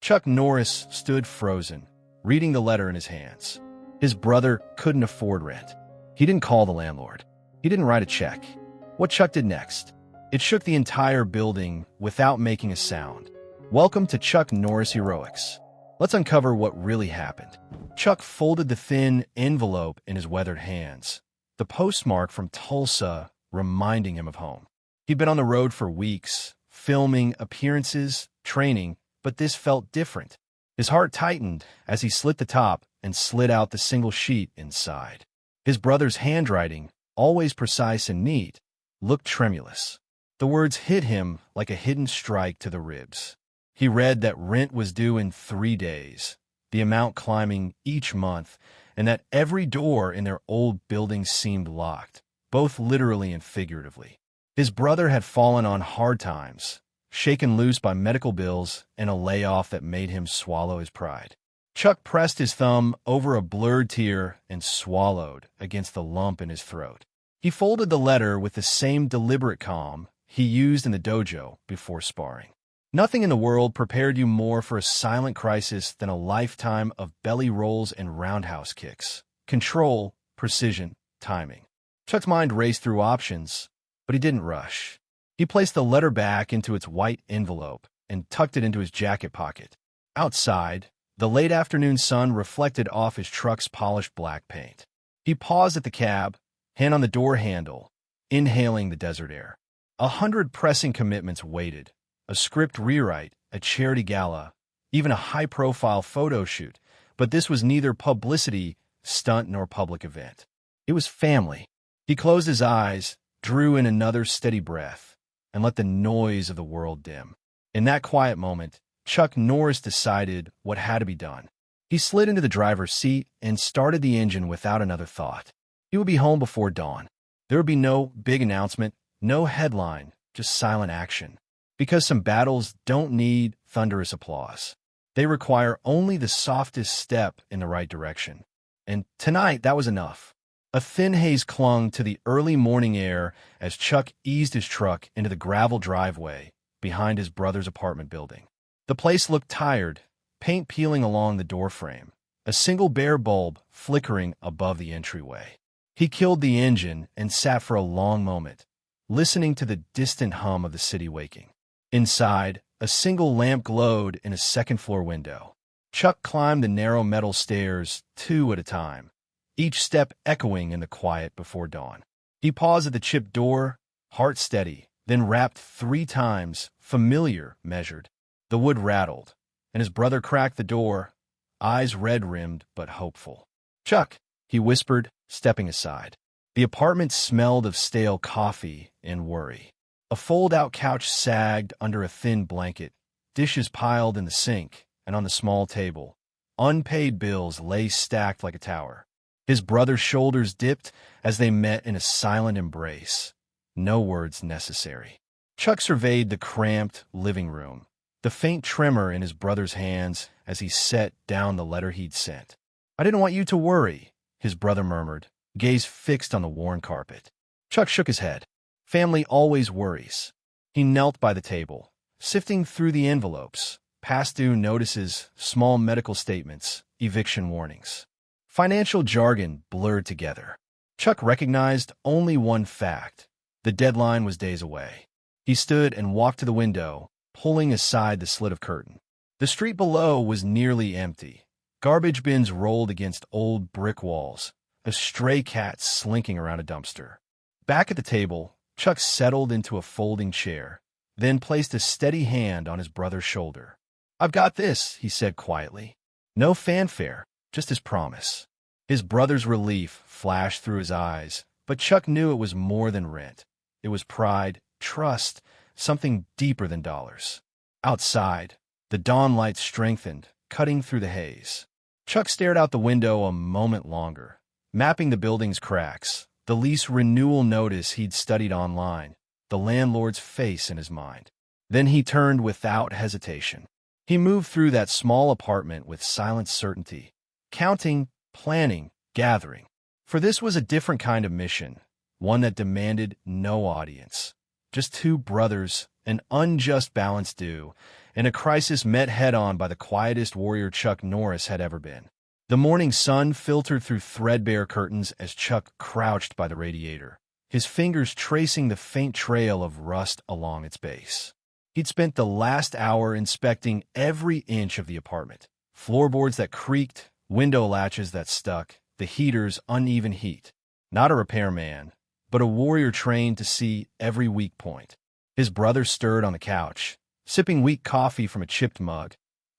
Chuck Norris stood frozen, reading the letter in his hands. His brother couldn't afford rent. He didn't call the landlord. He didn't write a check. What Chuck did next? It shook the entire building without making a sound. Welcome to Chuck Norris Heroics. Let's uncover what really happened. Chuck folded the thin envelope in his weathered hands, the postmark from Tulsa reminding him of home. He'd been on the road for weeks, filming, appearances, training, but this felt different. His heart tightened as he slit the top and slid out the single sheet inside. His brother's handwriting, always precise and neat, looked tremulous. The words hit him like a hidden strike to the ribs. He read that rent was due in 3 days, the amount climbing each month, and that every door in their old building seemed locked, both literally and figuratively. His brother had fallen on hard times, shaken loose by medical bills and a layoff that made him swallow his pride. Chuck pressed his thumb over a blurred tear and swallowed against the lump in his throat. He folded the letter with the same deliberate calm he used in the dojo before sparring. Nothing in the world prepared you more for a silent crisis than a lifetime of belly rolls and roundhouse kicks. Control, precision, timing. Chuck's mind raced through options, but he didn't rush. He placed the letter back into its white envelope and tucked it into his jacket pocket. Outside, the late afternoon sun reflected off his truck's polished black paint. He paused at the cab, hand on the door handle, inhaling the desert air. 100 pressing commitments waited. A script rewrite, a charity gala, even a high-profile photo shoot, but this was neither publicity, stunt, nor public event. It was family. He closed his eyes, drew in another steady breath, and let the noise of the world dim. In that quiet moment, Chuck Norris decided what had to be done. He slid into the driver's seat and started the engine without another thought. He would be home before dawn. There would be no big announcement, no headline, just silent action. Because some battles don't need thunderous applause. They require only the softest step in the right direction. And tonight, that was enough. A thin haze clung to the early morning air as Chuck eased his truck into the gravel driveway behind his brother's apartment building. The place looked tired, paint peeling along the doorframe, a single bare bulb flickering above the entryway. He killed the engine and sat for a long moment, listening to the distant hum of the city waking. Inside, a single lamp glowed in a second-floor window. Chuck climbed the narrow metal stairs 2 at a time, each step echoing in the quiet before dawn. He paused at the chipped door, heart steady, then rapped 3 times, familiar, measured. The wood rattled, and his brother cracked the door, eyes red-rimmed but hopeful. "Chuck," he whispered, stepping aside. The apartment smelled of stale coffee and worry. A fold-out couch sagged under a thin blanket, dishes piled in the sink and on the small table. Unpaid bills lay stacked like a tower. His brother's shoulders dipped as they met in a silent embrace. No words necessary. Chuck surveyed the cramped living room, the faint tremor in his brother's hands as he set down the letter he'd sent. "I didn't want you to worry," his brother murmured, gaze fixed on the worn carpet. Chuck shook his head. Family always worries. He knelt by the table, sifting through the envelopes, past due notices, small medical statements, eviction warnings. Financial jargon blurred together. Chuck recognized only one fact. The deadline was days away. He stood and walked to the window, pulling aside the slit of curtain. The street below was nearly empty. Garbage bins rolled against old brick walls, a stray cat slinking around a dumpster. Back at the table, Chuck settled into a folding chair, then placed a steady hand on his brother's shoulder. "I've got this," he said quietly. No fanfare, just his promise. His brother's relief flashed through his eyes, but Chuck knew it was more than rent. It was pride, trust, something deeper than dollars. Outside, the dawn light strengthened, cutting through the haze. Chuck stared out the window a moment longer, mapping the building's cracks, the lease renewal notice he'd studied online, the landlord's face in his mind. Then he turned without hesitation. He moved through that small apartment with silent certainty, counting, planning, gathering. For this was a different kind of mission, one that demanded no audience. Just 2 brothers, an unjust balance due, and a crisis met head-on by the quietest warrior Chuck Norris had ever been. The morning sun filtered through threadbare curtains as Chuck crouched by the radiator, his fingers tracing the faint trail of rust along its base. He'd spent the last hour inspecting every inch of the apartment. Floorboards that creaked, window latches that stuck, the heater's uneven heat. Not a repairman, but a warrior trained to see every weak point. His brother stirred on the couch, sipping weak coffee from a chipped mug,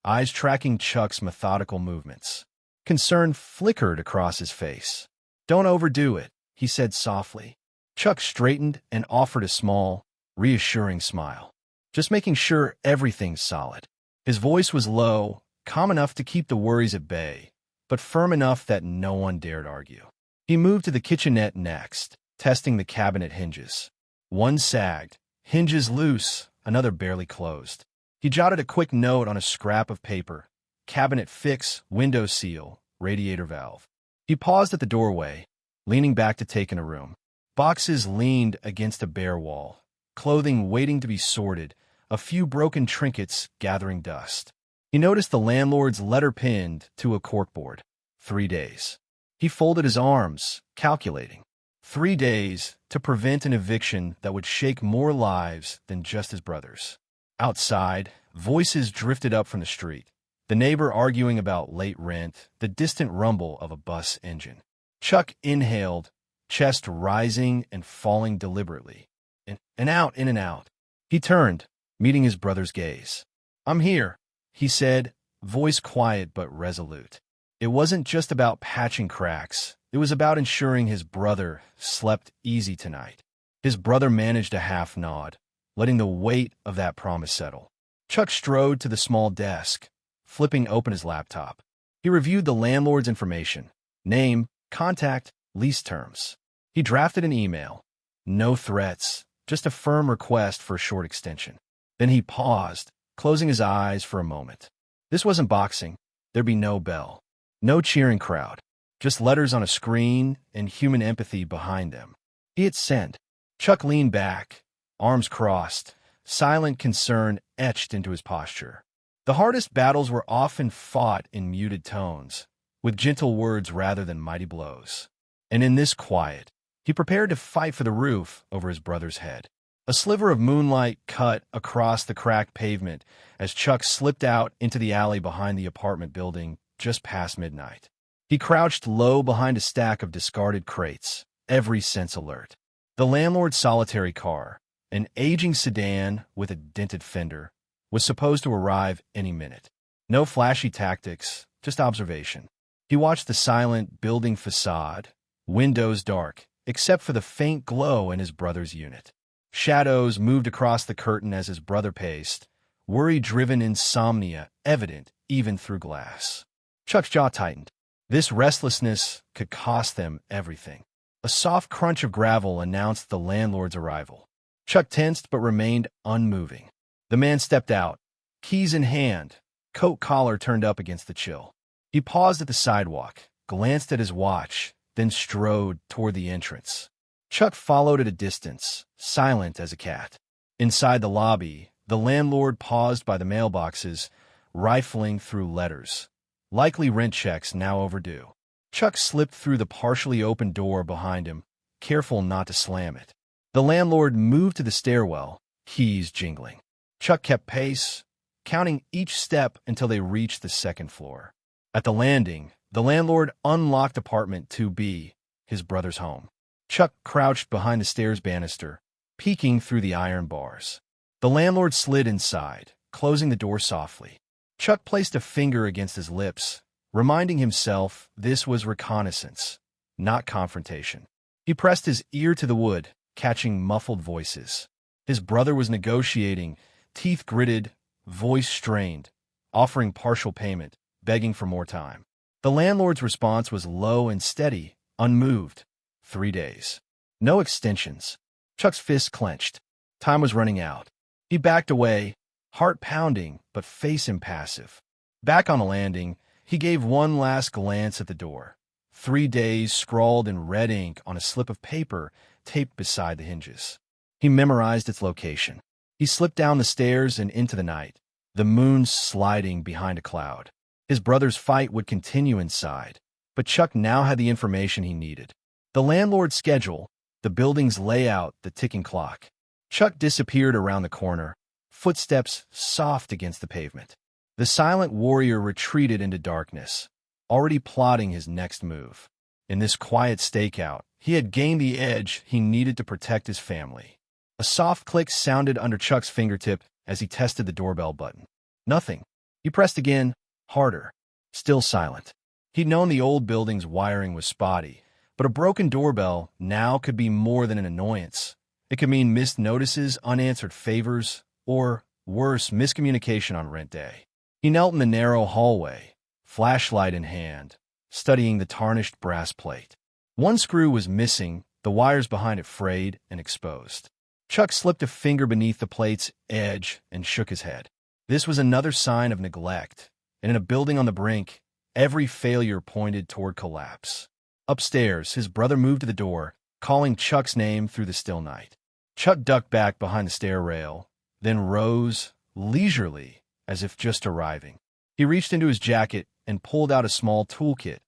eyes tracking Chuck's methodical movements. Concern flickered across his face. "Don't overdo it," he said softly. Chuck straightened and offered a small, reassuring smile. "Just making sure everything's solid." His voice was low, calm enough to keep the worries at bay, but firm enough that no one dared argue. He moved to the kitchenette next, testing the cabinet hinges. One sagged, hinges loose, another barely closed. He jotted a quick note on a scrap of paper. Cabinet fix, window seal, radiator valve. He paused at the doorway, leaning back to take in a room. Boxes leaned against a bare wall, clothing waiting to be sorted, a few broken trinkets gathering dust. He noticed the landlord's letter pinned to a corkboard. 3 days. He folded his arms, calculating. 3 days to prevent an eviction that would shake more lives than just his brother's. Outside, voices drifted up from the street. The neighbor arguing about late rent, the distant rumble of a bus engine. Chuck inhaled, chest rising and falling deliberately. In and out, in and out. He turned, meeting his brother's gaze. "I'm here," he said, voice quiet but resolute. It wasn't just about patching cracks. It was about ensuring his brother slept easy tonight. His brother managed a half nod, letting the weight of that promise settle. Chuck strode to the small desk, flipping open his laptop. He reviewed the landlord's information: name, contact, lease terms. He drafted an email. No threats, just a firm request for a short extension. Then he paused, closing his eyes for a moment. This wasn't boxing. There'd be no bell, no cheering crowd, just letters on a screen and human empathy behind them. He hit send. Chuck leaned back, arms crossed, silent concern etched into his posture. The hardest battles were often fought in muted tones, with gentle words rather than mighty blows. And in this quiet, he prepared to fight for the roof over his brother's head. A sliver of moonlight cut across the cracked pavement as Chuck slipped out into the alley behind the apartment building just past midnight. He crouched low behind a stack of discarded crates, every sense alert. The landlord's solitary car, an aging sedan with a dented fender, was supposed to arrive any minute. No flashy tactics, just observation. He watched the silent building facade, windows dark, except for the faint glow in his brother's unit. Shadows moved across the curtain as his brother paced, worry-driven insomnia evident even through glass. Chuck's jaw tightened. This restlessness could cost them everything. A soft crunch of gravel announced the landlord's arrival. Chuck tensed but remained unmoving. The man stepped out, keys in hand, coat collar turned up against the chill. He paused at the sidewalk, glanced at his watch, then strode toward the entrance. Chuck followed at a distance, silent as a cat. Inside the lobby, the landlord paused by the mailboxes, rifling through letters. Likely rent checks now overdue. Chuck slipped through the partially open door behind him, careful not to slam it. The landlord moved to the stairwell, keys jingling. Chuck kept pace, counting each step until they reached the second floor. At the landing, the landlord unlocked apartment 2B, his brother's home. Chuck crouched behind the stairs banister, peeking through the iron bars. The landlord slid inside, closing the door softly. Chuck placed a finger against his lips, reminding himself this was reconnaissance, not confrontation. He pressed his ear to the wood, catching muffled voices. His brother was negotiating, teeth gritted, voice strained, offering partial payment, begging for more time. The landlord's response was low and steady, unmoved. 3 days. No extensions. Chuck's fists clenched. Time was running out. He backed away, heart pounding, but face impassive. Back on the landing, he gave one last glance at the door. 3 days scrawled in red ink on a slip of paper taped beside the hinges. He memorized its location. He slipped down the stairs and into the night, the moon sliding behind a cloud. His brother's fight would continue inside, but Chuck now had the information he needed. The landlord's schedule, the building's layout, the ticking clock. Chuck disappeared around the corner, footsteps soft against the pavement. The silent warrior retreated into darkness, already plotting his next move. In this quiet stakeout, he had gained the edge he needed to protect his family. A soft click sounded under Chuck's fingertip as he tested the doorbell button. Nothing. He pressed again, harder. Still silent. He'd known the old building's wiring was spotty, but a broken doorbell now could be more than an annoyance. It could mean missed notices, unanswered favors, or, worse, miscommunication on rent day. He knelt in the narrow hallway, flashlight in hand, studying the tarnished brass plate. One screw was missing, the wires behind it frayed and exposed. Chuck slipped a finger beneath the plate's edge and shook his head. This was another sign of neglect, and in a building on the brink, every failure pointed toward collapse. Upstairs, his brother moved to the door, calling Chuck's name through the still night. Chuck ducked back behind the stair rail, then rose, leisurely, as if just arriving. He reached into his jacket and pulled out a small toolkit.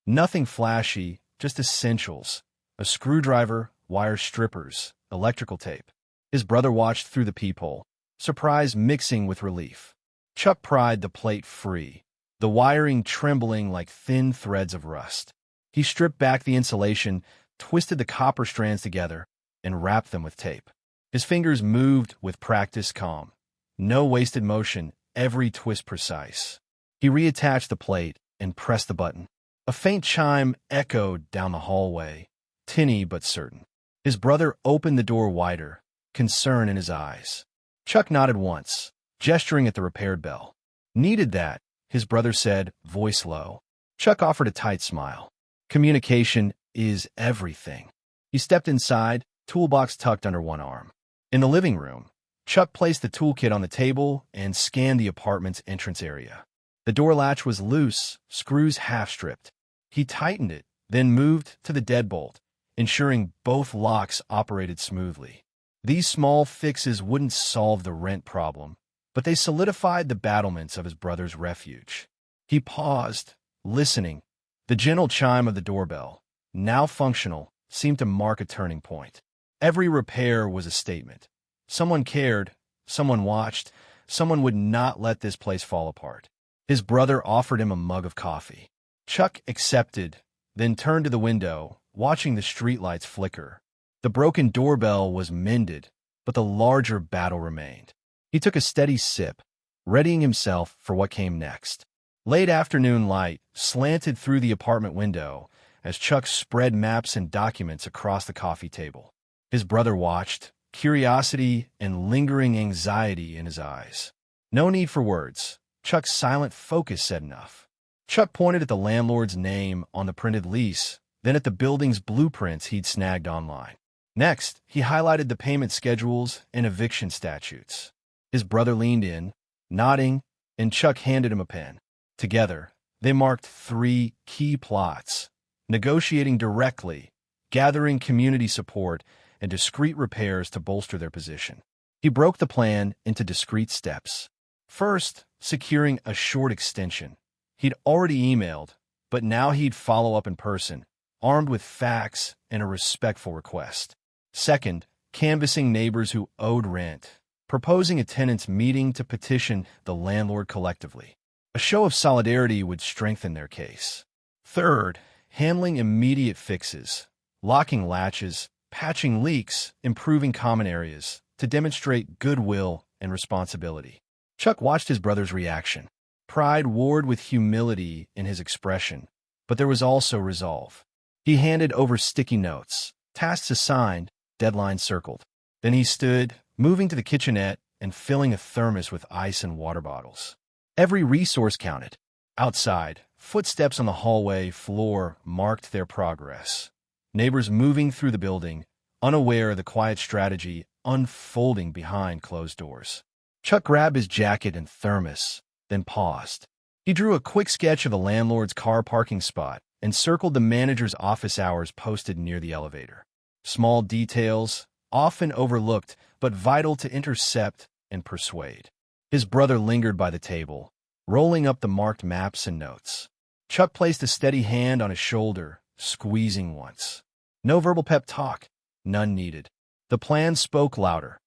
Nothing flashy, just essentials. A screwdriver, wire strippers, electrical tape. His brother watched through the peephole, surprise mixing with relief. Chuck pried the plate free, the wiring trembling like thin threads of rust. He stripped back the insulation, twisted the copper strands together, and wrapped them with tape. His fingers moved with practiced calm. No wasted motion, every twist precise. He reattached the plate and pressed the button. A faint chime echoed down the hallway, tinny but certain. His brother opened the door wider, concern in his eyes. Chuck nodded once, gesturing at the repaired bell. Needed that, his brother said, voice low. Chuck offered a tight smile. Communication is everything. He stepped inside, toolbox tucked under one arm. In the living room, Chuck placed the toolkit on the table and scanned the apartment's entrance area. The door latch was loose, screws half-stripped. He tightened it, then moved to the deadbolt, ensuring both locks operated smoothly. These small fixes wouldn't solve the rent problem, but they solidified the battlements of his brother's refuge. He paused, listening. The gentle chime of the doorbell, now functional, seemed to mark a turning point. Every repair was a statement. Someone cared, someone watched, someone would not let this place fall apart. His brother offered him a mug of coffee. Chuck accepted, then turned to the window, watching the streetlights flicker. The broken doorbell was mended, but the larger battle remained. He took a steady sip, readying himself for what came next. Late afternoon light slanted through the apartment window as Chuck spread maps and documents across the coffee table. His brother watched, curiosity and lingering anxiety in his eyes. No need for words. Chuck's silent focus said enough. Chuck pointed at the landlord's name on the printed lease, then at the building's blueprints he'd snagged online. Next, he highlighted the payment schedules and eviction statutes. His brother leaned in, nodding, and Chuck handed him a pen. Together, they marked 3 key plots, negotiating directly, gathering community support, and discreet repairs to bolster their position. He broke the plan into discrete steps. First, securing a short extension. He'd already emailed, but now he'd follow up in person, armed with facts and a respectful request. Second, canvassing neighbors who owed rent, proposing a tenants' meeting to petition the landlord collectively. A show of solidarity would strengthen their case. Third, handling immediate fixes, locking latches, patching leaks, improving common areas, to demonstrate goodwill and responsibility. Chuck watched his brother's reaction. Pride warred with humility in his expression, but there was also resolve. He handed over sticky notes, tasks assigned, deadlines circled. Then he stood, moving to the kitchenette and filling a thermos with ice and water bottles. Every resource counted. Outside, footsteps on the hallway floor marked their progress. Neighbors moving through the building, unaware of the quiet strategy unfolding behind closed doors. Chuck grabbed his jacket and thermos, then paused. He drew a quick sketch of the landlord's car parking spot and circled the manager's office hours posted near the elevator. Small details, often overlooked, but vital to intercept and persuade. His brother lingered by the table, rolling up the marked maps and notes. Chuck placed a steady hand on his shoulder, squeezing once. No verbal pep talk, none needed. The plan spoke louder.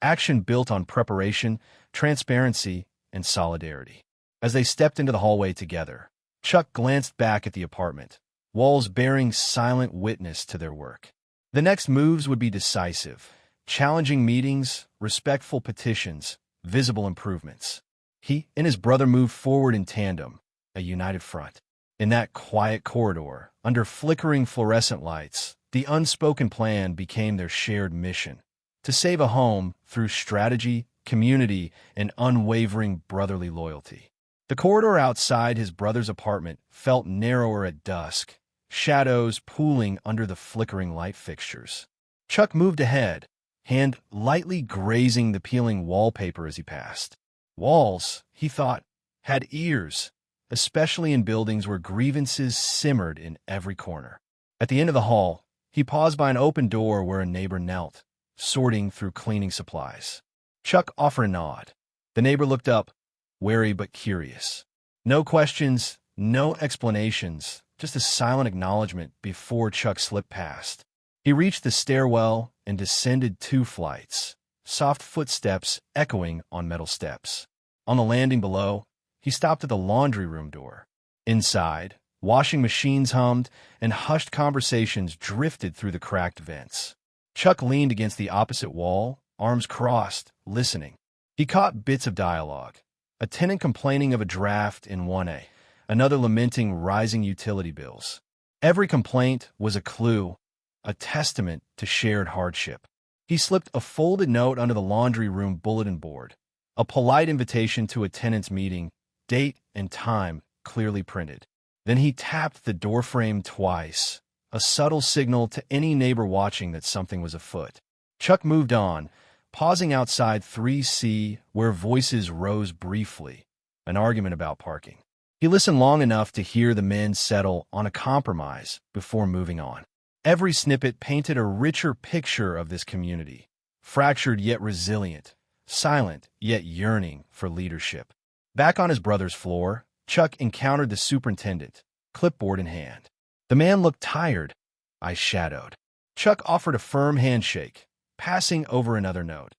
Action built on preparation, transparency, and solidarity. As they stepped into the hallway together, Chuck glanced back at the apartment, walls bearing silent witness to their work. The next moves would be decisive. Challenging meetings, respectful petitions, visible improvements. He and his brother moved forward in tandem, a united front. In that quiet corridor, under flickering fluorescent lights, the unspoken plan became their shared mission: to save a home through strategy, community, and unwavering brotherly loyalty. The corridor outside his brother's apartment felt narrower at dusk, shadows pooling under the flickering light fixtures. Chuck moved ahead, hand lightly grazing the peeling wallpaper as he passed. Walls, he thought, had ears, especially in buildings where grievances simmered in every corner. At the end of the hall, he paused by an open door where a neighbor knelt, sorting through cleaning supplies. Chuck offered a nod. The neighbor looked up, wary but curious. No questions, no explanations, just a silent acknowledgement before Chuck slipped past. He reached the stairwell and descended 2 flights, soft footsteps echoing on metal steps. On the landing below, he stopped at the laundry room door. Inside, washing machines hummed and hushed conversations drifted through the cracked vents. Chuck leaned against the opposite wall, arms crossed, listening. He caught bits of dialogue. A tenant complaining of a draft in 1A, another lamenting rising utility bills. Every complaint was a clue, a testament to shared hardship. He slipped a folded note under the laundry room bulletin board, a polite invitation to a tenant's meeting, date and time clearly printed. Then he tapped the doorframe twice, a subtle signal to any neighbor watching that something was afoot. Chuck moved on, pausing outside 3C where voices rose briefly, an argument about parking. He listened long enough to hear the men settle on a compromise before moving on. Every snippet painted a richer picture of this community, fractured yet resilient, silent yet yearning for leadership. Back on his brother's floor, Chuck encountered the superintendent, clipboard in hand. The man looked tired, eyes shadowed. Chuck offered a firm handshake, passing over another note,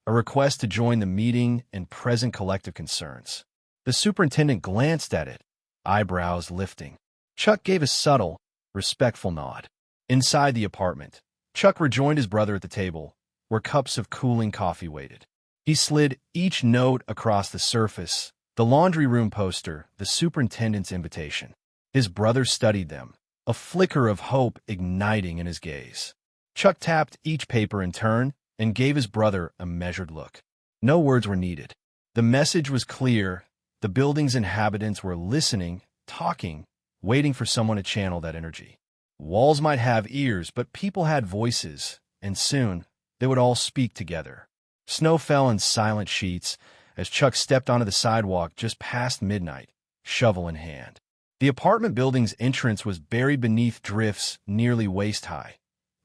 a request to join the meeting and present collective concerns. The superintendent glanced at it, eyebrows lifting. Chuck gave a subtle, respectful nod. Inside the apartment, Chuck rejoined his brother at the table, where cups of cooling coffee waited. He slid each note across the surface, the laundry room poster, the superintendent's invitation. His brother studied them, a flicker of hope igniting in his gaze. Chuck tapped each paper in turn and gave his brother a measured look. No words were needed. The message was clear. The building's inhabitants were listening, talking, waiting for someone to channel that energy. Walls might have ears, but people had voices, and soon they would all speak together. Snow fell in silent sheets as Chuck stepped onto the sidewalk just past midnight, shovel in hand. The apartment building's entrance was buried beneath drifts nearly waist-high,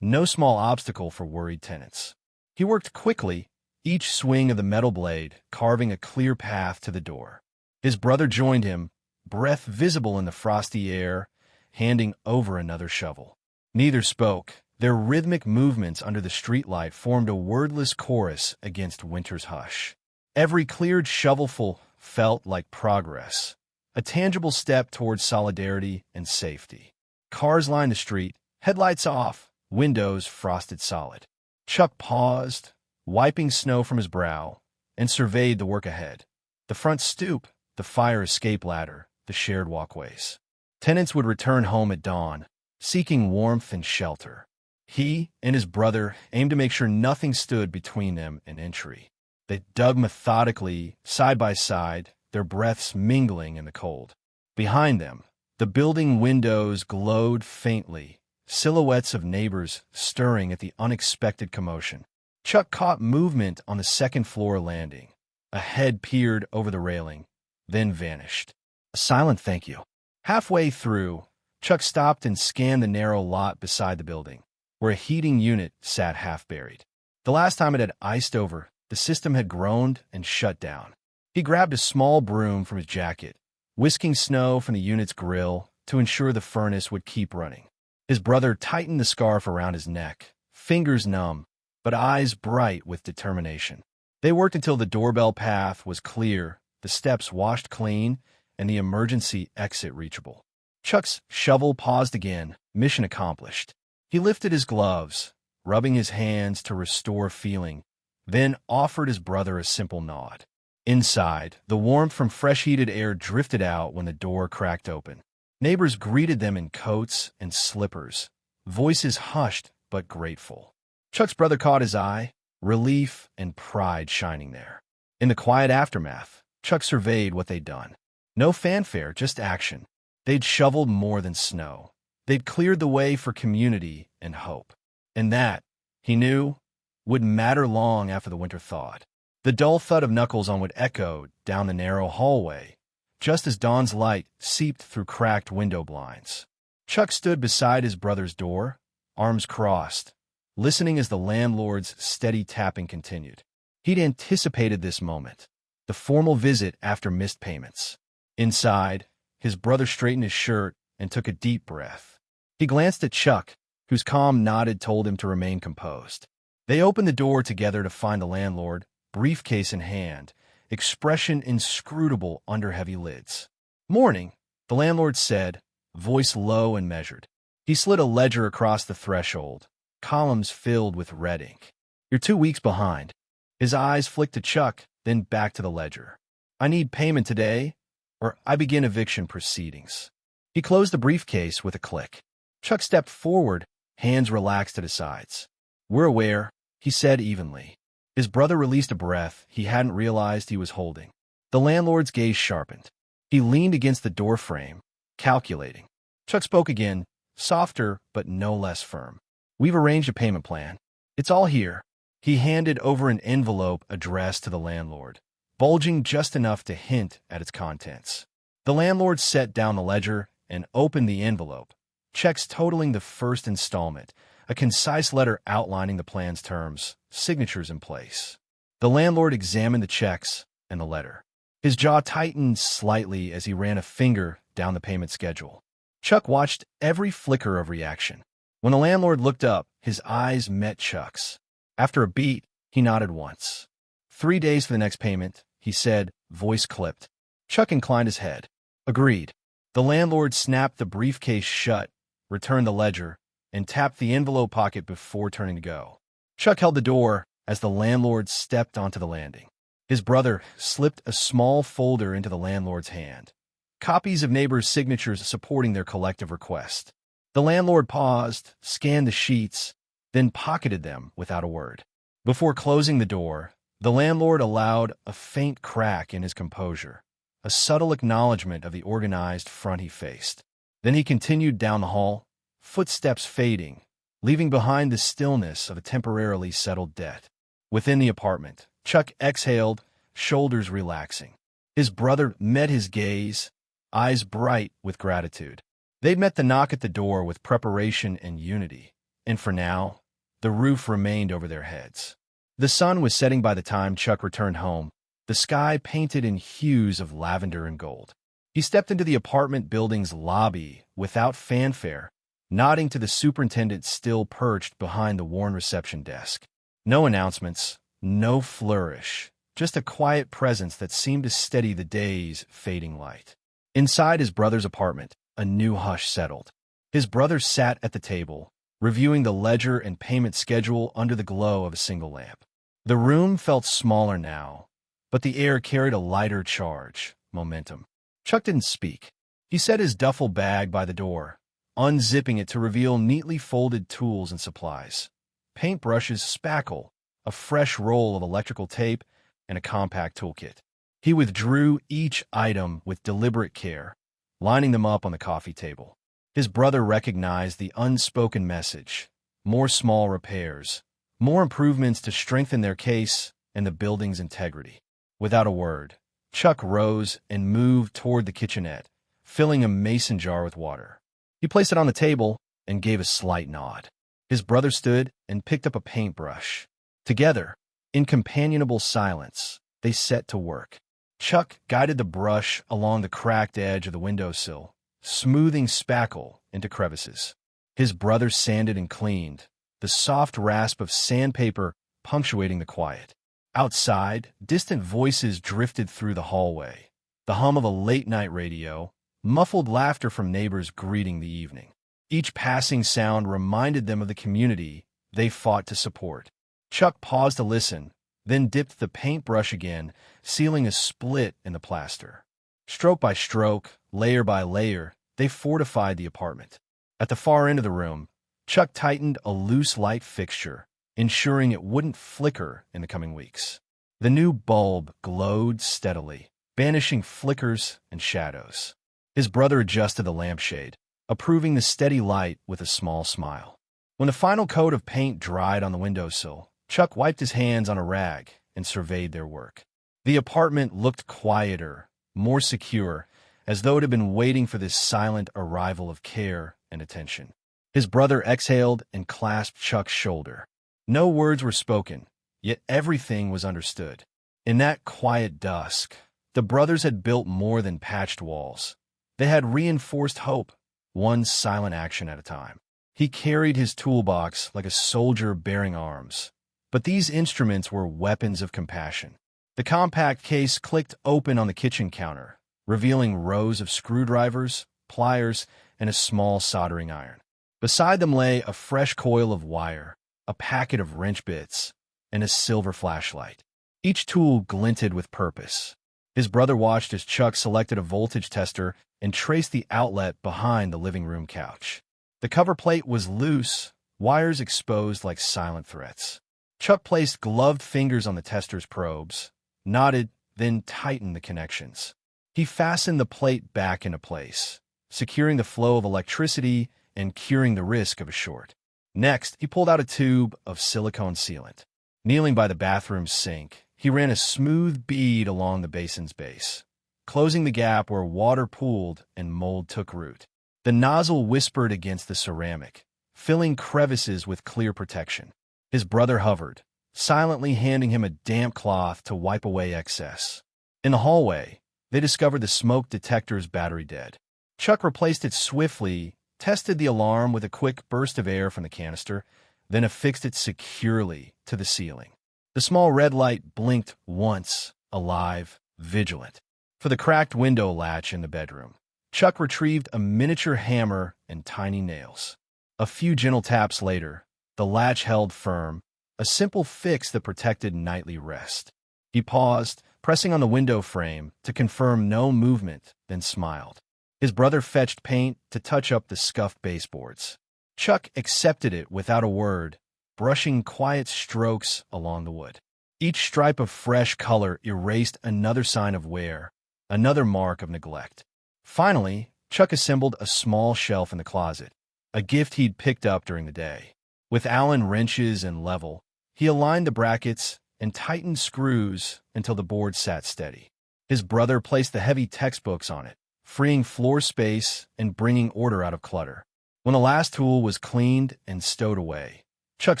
no small obstacle for worried tenants. He worked quickly, each swing of the metal blade carving a clear path to the door. His brother joined him, breath visible in the frosty air, handing over another shovel. Neither spoke. Their rhythmic movements under the streetlight formed a wordless chorus against winter's hush. Every cleared shovelful felt like progress, a tangible step towards solidarity and safety. Cars lined the street, headlights off, windows frosted solid. Chuck paused, wiping snow from his brow, and surveyed the work ahead. The front stoop, the fire escape ladder, the shared walkways. Tenants would return home at dawn, seeking warmth and shelter. He and his brother aimed to make sure nothing stood between them and entry. They dug methodically, side by side, their breaths mingling in the cold. Behind them, the building windows glowed faintly, silhouettes of neighbors stirring at the unexpected commotion. Chuck caught movement on the second-floor landing. A head peered over the railing, then vanished. A silent thank you. Halfway through, Chuck stopped and scanned the narrow lot beside the building, where a heating unit sat half-buried. The last time it had iced over, the system had groaned and shut down. He grabbed a small broom from his jacket, whisking snow from the unit's grill to ensure the furnace would keep running. His brother tightened the scarf around his neck, fingers numb, but eyes bright with determination. They worked until the doorbell path was clear, the steps washed clean, and the emergency exit reachable. Chuck's shovel paused again, mission accomplished. He lifted his gloves, rubbing his hands to restore feeling, then offered his brother a simple nod. Inside, the warmth from fresh-heated air drifted out when the door cracked open. Neighbors greeted them in coats and slippers, voices hushed but grateful. Chuck's brother caught his eye, relief and pride shining there. In the quiet aftermath, Chuck surveyed what they'd done. No fanfare, just action. They'd shoveled more than snow. They'd cleared the way for community and hope. And that, he knew, would matter long after the winter thawed. The dull thud of knuckles on wood echoed down the narrow hallway, just as dawn's light seeped through cracked window blinds. Chuck stood beside his brother's door, arms crossed, listening as the landlord's steady tapping continued. He'd anticipated this moment, the formal visit after missed payments. Inside, his brother straightened his shirt and took a deep breath. He glanced at Chuck, whose calm nod told him to remain composed. They opened the door together to find the landlord, briefcase in hand, expression inscrutable under heavy lids. "Morning," the landlord said, voice low and measured. He slid a ledger across the threshold, columns filled with red ink. "You're 2 weeks behind." His eyes flicked to Chuck, then back to the ledger. "I need payment today, or I begin eviction proceedings." He closed the briefcase with a click. Chuck stepped forward, hands relaxed at his sides. "We're aware," he said evenly. His brother released a breath he hadn't realized he was holding. The landlord's gaze sharpened. He leaned against the doorframe, calculating. Chuck spoke again, softer but no less firm. "We've arranged a payment plan. It's all here." He handed over an envelope addressed to the landlord, bulging just enough to hint at its contents. The landlord set down the ledger and opened the envelope, checks totaling the first installment, a concise letter outlining the plan's terms, signatures in place. The landlord examined the checks and the letter. His jaw tightened slightly as he ran a finger down the payment schedule. Chuck watched every flicker of reaction. When the landlord looked up, his eyes met Chuck's. After a beat, he nodded once. 3 days for the next payment, he said, voice clipped. Chuck inclined his head. Agreed. The landlord snapped the briefcase shut, returned the ledger, and tapped the envelope pocket before turning to go. Chuck held the door as the landlord stepped onto the landing. His brother slipped a small folder into the landlord's hand, copies of neighbors' signatures supporting their collective request. The landlord paused, scanned the sheets, then pocketed them without a word. Before closing the door, the landlord allowed a faint crack in his composure, a subtle acknowledgement of the organized front he faced. Then he continued down the hall, footsteps fading, leaving behind the stillness of a temporarily settled debt. Within the apartment, Chuck exhaled, shoulders relaxing. His brother met his gaze, eyes bright with gratitude. They'd met the knock at the door with preparation and unity, and for now, the roof remained over their heads. The sun was setting by the time Chuck returned home, the sky painted in hues of lavender and gold. He stepped into the apartment building's lobby without fanfare, nodding to the superintendent still perched behind the worn reception desk. No announcements, no flourish, just a quiet presence that seemed to steady the day's fading light. Inside his brother's apartment, a new hush settled. His brother sat at the table, reviewing the ledger and payment schedule under the glow of a single lamp. The room felt smaller now, but the air carried a lighter charge, momentum. Chuck didn't speak. He set his duffel bag by the door, unzipping it to reveal neatly folded tools and supplies. Paintbrushes, spackle, a fresh roll of electrical tape, and a compact toolkit. He withdrew each item with deliberate care, lining them up on the coffee table. His brother recognized the unspoken message: more small repairs, more improvements to strengthen their case and the building's integrity. Without a word, Chuck rose and moved toward the kitchenette, filling a mason jar with water. He placed it on the table and gave a slight nod. His brother stood and picked up a paintbrush. Together, in companionable silence, they set to work. Chuck guided the brush along the cracked edge of the windowsill, smoothing spackle into crevices. His brother sanded and cleaned, the soft rasp of sandpaper punctuating the quiet. Outside, distant voices drifted through the hallway, the hum of a late-night radio, muffled laughter from neighbors greeting the evening. Each passing sound reminded them of the community they fought to support. Chuck paused to listen, then dipped the paintbrush again, sealing a split in the plaster. Stroke by stroke, layer by layer, they fortified the apartment. At the far end of the room, Chuck tightened a loose light fixture, ensuring it wouldn't flicker in the coming weeks. The new bulb glowed steadily, banishing flickers and shadows. His brother adjusted the lampshade, approving the steady light with a small smile. When the final coat of paint dried on the windowsill, Chuck wiped his hands on a rag and surveyed their work. The apartment looked quieter, more secure, as though it had been waiting for this silent arrival of care and attention. His brother exhaled and clasped Chuck's shoulder. No words were spoken, yet everything was understood. In that quiet dusk, the brothers had built more than patched walls. They had reinforced hope, one silent action at a time. He carried his toolbox like a soldier bearing arms, but these instruments were weapons of compassion. The compact case clicked open on the kitchen counter, revealing rows of screwdrivers, pliers, and a small soldering iron. Beside them lay a fresh coil of wire, a packet of wrench bits, and a silver flashlight. Each tool glinted with purpose. His brother watched as Chuck selected a voltage tester and traced the outlet behind the living room couch. The cover plate was loose, wires exposed like silent threats. Chuck placed gloved fingers on the tester's probes, nodded, then tightened the connections. He fastened the plate back into place, securing the flow of electricity and curing the risk of a short. Next, he pulled out a tube of silicone sealant. Kneeling by the bathroom sink, he ran a smooth bead along the basin's base, closing the gap where water pooled and mold took root. The nozzle whispered against the ceramic, filling crevices with clear protection. His brother hovered, silently handing him a damp cloth to wipe away excess. In the hallway, they discovered the smoke detector's battery dead. Chuck replaced it swiftly, tested the alarm with a quick burst of air from the canister, then affixed it securely to the ceiling. The small red light blinked once, alive, vigilant. For the cracked window latch in the bedroom, Chuck retrieved a miniature hammer and tiny nails. A few gentle taps later, the latch held firm, a simple fix that protected nightly rest. He paused, pressing on the window frame to confirm no movement, then smiled. His brother fetched paint to touch up the scuffed baseboards. Chuck accepted it without a word, brushing quiet strokes along the wood. Each stripe of fresh color erased another sign of wear, another mark of neglect. Finally, Chuck assembled a small shelf in the closet, a gift he'd picked up during the day. With Allen wrenches and level, he aligned the brackets and tightened screws until the board sat steady. His brother placed the heavy textbooks on it, freeing floor space and bringing order out of clutter. When the last tool was cleaned and stowed away, Chuck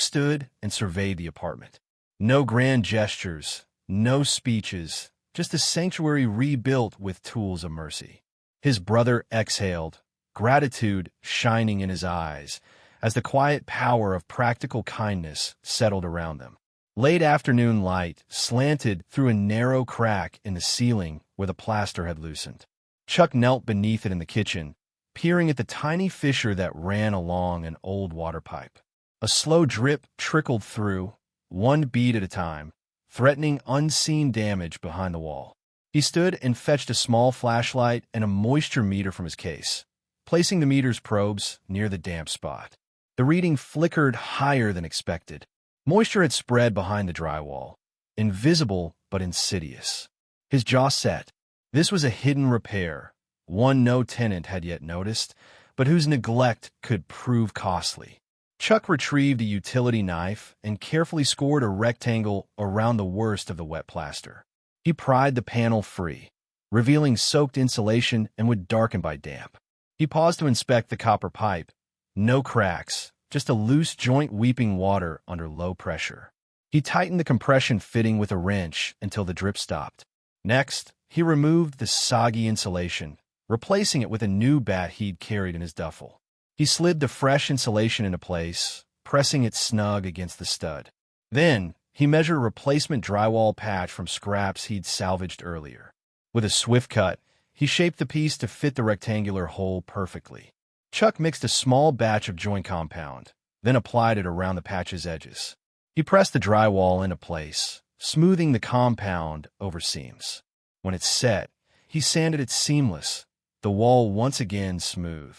stood and surveyed the apartment. No grand gestures, no speeches, just a sanctuary rebuilt with tools of mercy. His brother exhaled, gratitude shining in his eyes, as the quiet power of practical kindness settled around them. Late afternoon light slanted through a narrow crack in the ceiling where the plaster had loosened. Chuck knelt beneath it in the kitchen, peering at the tiny fissure that ran along an old water pipe. A slow drip trickled through, one bead at a time, threatening unseen damage behind the wall. He stood and fetched a small flashlight and a moisture meter from his case, placing the meter's probes near the damp spot. The reading flickered higher than expected. Moisture had spread behind the drywall, invisible but insidious. His jaw set. This was a hidden repair, one no tenant had yet noticed, but whose neglect could prove costly. Chuck retrieved a utility knife and carefully scored a rectangle around the worst of the wet plaster. He pried the panel free, revealing soaked insulation and would darken by damp. He paused to inspect the copper pipe. No cracks, just a loose joint weeping water under low pressure. He tightened the compression fitting with a wrench until the drip stopped. Next, He removed the soggy insulation, replacing it with a new bat he'd carried in his duffel. He slid the fresh insulation into place, pressing it snug against the stud. Then, he measured a replacement drywall patch from scraps he'd salvaged earlier. With a swift cut, he shaped the piece to fit the rectangular hole perfectly. Chuck mixed a small batch of joint compound, then applied it around the patch's edges. He pressed the drywall into place, smoothing the compound over seams. When it's set, he sanded it seamless, the wall once again smooth.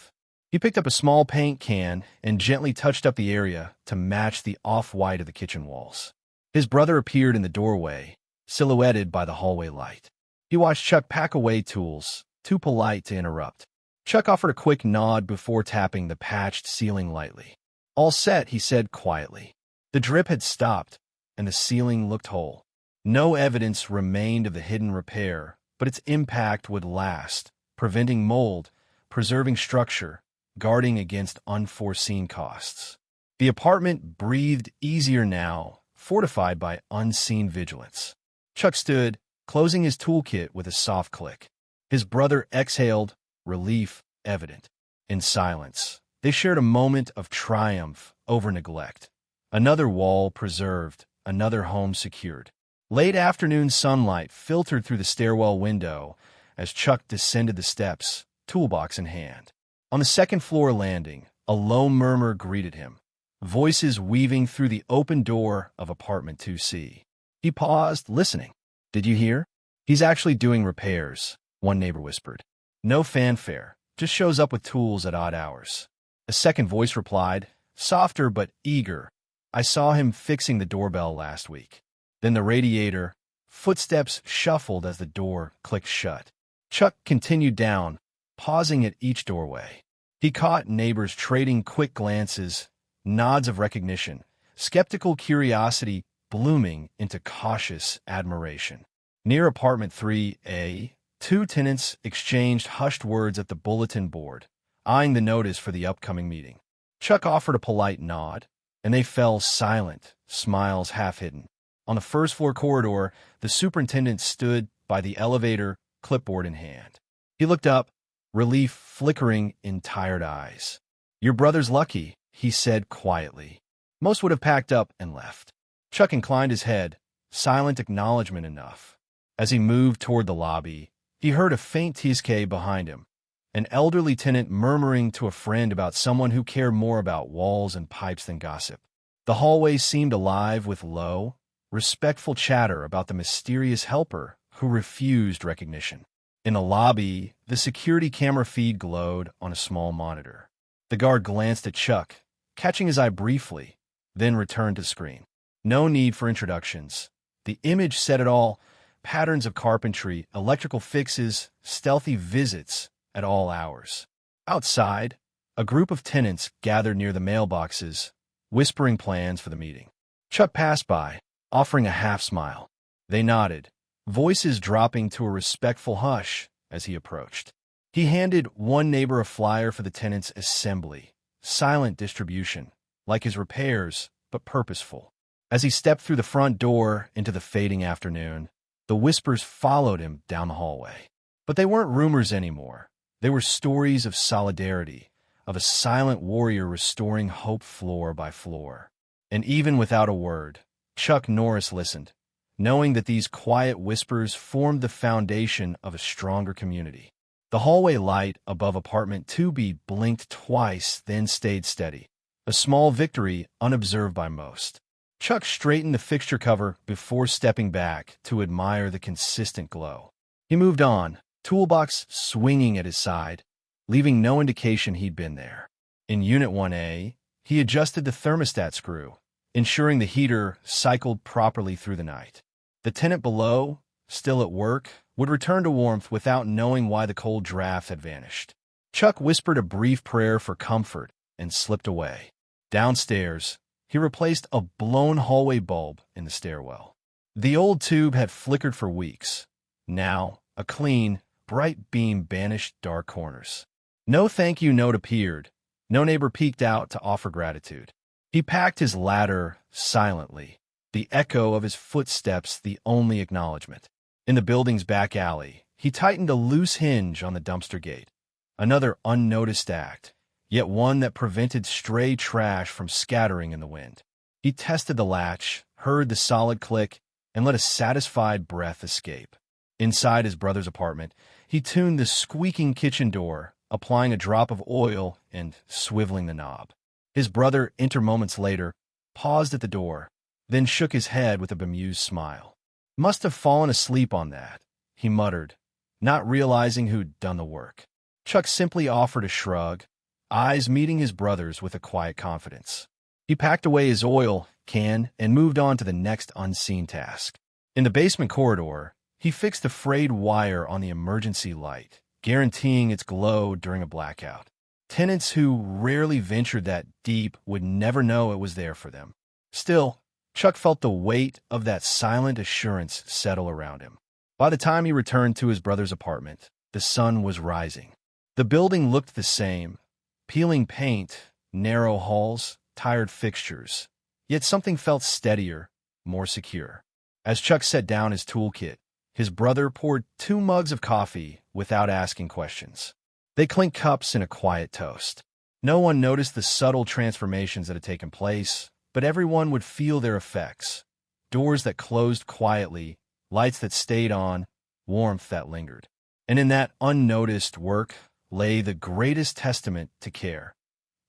He picked up a small paint can and gently touched up the area to match the off-white of the kitchen walls. His brother appeared in the doorway, silhouetted by the hallway light. He watched Chuck pack away tools, too polite to interrupt. Chuck offered a quick nod before tapping the patched ceiling lightly. "All set," he said quietly. The drip had stopped, and the ceiling looked whole. No evidence remained of the hidden repair, but its impact would last, preventing mold, preserving structure, guarding against unforeseen costs. The apartment breathed easier now, fortified by unseen vigilance. Chuck stood, closing his toolkit with a soft click. His brother exhaled, relief evident. In silence, they shared a moment of triumph over neglect. Another wall preserved, another home secured. Late afternoon sunlight filtered through the stairwell window as Chuck descended the steps, toolbox in hand. On the second-floor landing, a low murmur greeted him, voices weaving through the open door of apartment 2C. He paused, listening. "Did you hear? He's actually doing repairs," one neighbor whispered. "No fanfare, just shows up with tools at odd hours." A second voice replied, softer but eager. "I saw him fixing the doorbell last week." Then the radiator. Footsteps shuffled as the door clicked shut. Chuck continued down, pausing at each doorway. He caught neighbors trading quick glances, nods of recognition, skeptical curiosity blooming into cautious admiration. Near apartment 3A, two tenants exchanged hushed words at the bulletin board, eyeing the notice for the upcoming meeting. Chuck offered a polite nod, and they fell silent, smiles half-hidden. On the first-floor corridor, the superintendent stood by the elevator, clipboard in hand. He looked up, relief flickering in tired eyes. "Your brother's lucky," he said quietly. "Most would have packed up and left." Chuck inclined his head, silent acknowledgement enough. As he moved toward the lobby, he heard a faint tisque behind him, an elderly tenant murmuring to a friend about someone who cared more about walls and pipes than gossip. The hallway seemed alive with low, respectful chatter about the mysterious helper who refused recognition. In the lobby, the security camera feed glowed on a small monitor. The guard glanced at Chuck, catching his eye briefly, then returned to the screen. No need for introductions. The image said it all: patterns of carpentry, electrical fixes, stealthy visits at all hours. Outside, a group of tenants gathered near the mailboxes, whispering plans for the meeting. Chuck passed by, offering a half-smile. They nodded, voices dropping to a respectful hush as he approached. He handed one neighbor a flyer for the tenants' assembly, silent distribution, like his repairs, but purposeful. As he stepped through the front door into the fading afternoon, the whispers followed him down the hallway. But they weren't rumors anymore. They were stories of solidarity, of a silent warrior restoring hope floor by floor. And even without a word, Chuck Norris listened, knowing that these quiet whispers formed the foundation of a stronger community. The hallway light above apartment 2B blinked twice, then stayed steady, a small victory unobserved by most. Chuck straightened the fixture cover before stepping back to admire the consistent glow. He moved on, toolbox swinging at his side, leaving no indication he'd been there. In Unit 1A, he adjusted the thermostat screw, ensuring the heater cycled properly through the night. The tenant below, still at work, would return to warmth without knowing why the cold draft had vanished. Chuck whispered a brief prayer for comfort and slipped away. Downstairs, he replaced a blown hallway bulb in the stairwell. The old tube had flickered for weeks. Now, a clean, bright beam banished dark corners. No thank you note appeared. No neighbor peeked out to offer gratitude. He packed his ladder silently, the echo of his footsteps the only acknowledgement. In the building's back alley, He tightened a loose hinge on the dumpster gate. Another unnoticed act, yet one that prevented stray trash from scattering in the wind. He tested the latch, heard the solid click, and let a satisfied breath escape. Inside his brother's apartment, he tuned the squeaking kitchen door, applying a drop of oil and swiveling the knob. His brother, entered moments later, paused at the door, then shook his head with a bemused smile. "Must have fallen asleep on that," he muttered, not realizing who'd done the work. Chuck simply offered a shrug, eyes meeting his brother's with a quiet confidence. He packed away his oil can and moved on to the next unseen task. In the basement corridor, he fixed the frayed wire on the emergency light, guaranteeing its glow during a blackout. Tenants who rarely ventured that deep would never know it was there for them. Still, Chuck felt the weight of that silent assurance settle around him. By the time he returned to his brother's apartment, the sun was rising. The building looked the same, peeling paint, narrow halls, tired fixtures. Yet something felt steadier, more secure. As Chuck set down his toolkit, his brother poured 2 mugs of coffee without asking questions. They clinked cups in a quiet toast. No one noticed the subtle transformations that had taken place, but everyone would feel their effects. Doors that closed quietly, lights that stayed on, warmth that lingered. And in that unnoticed work lay the greatest testament to care.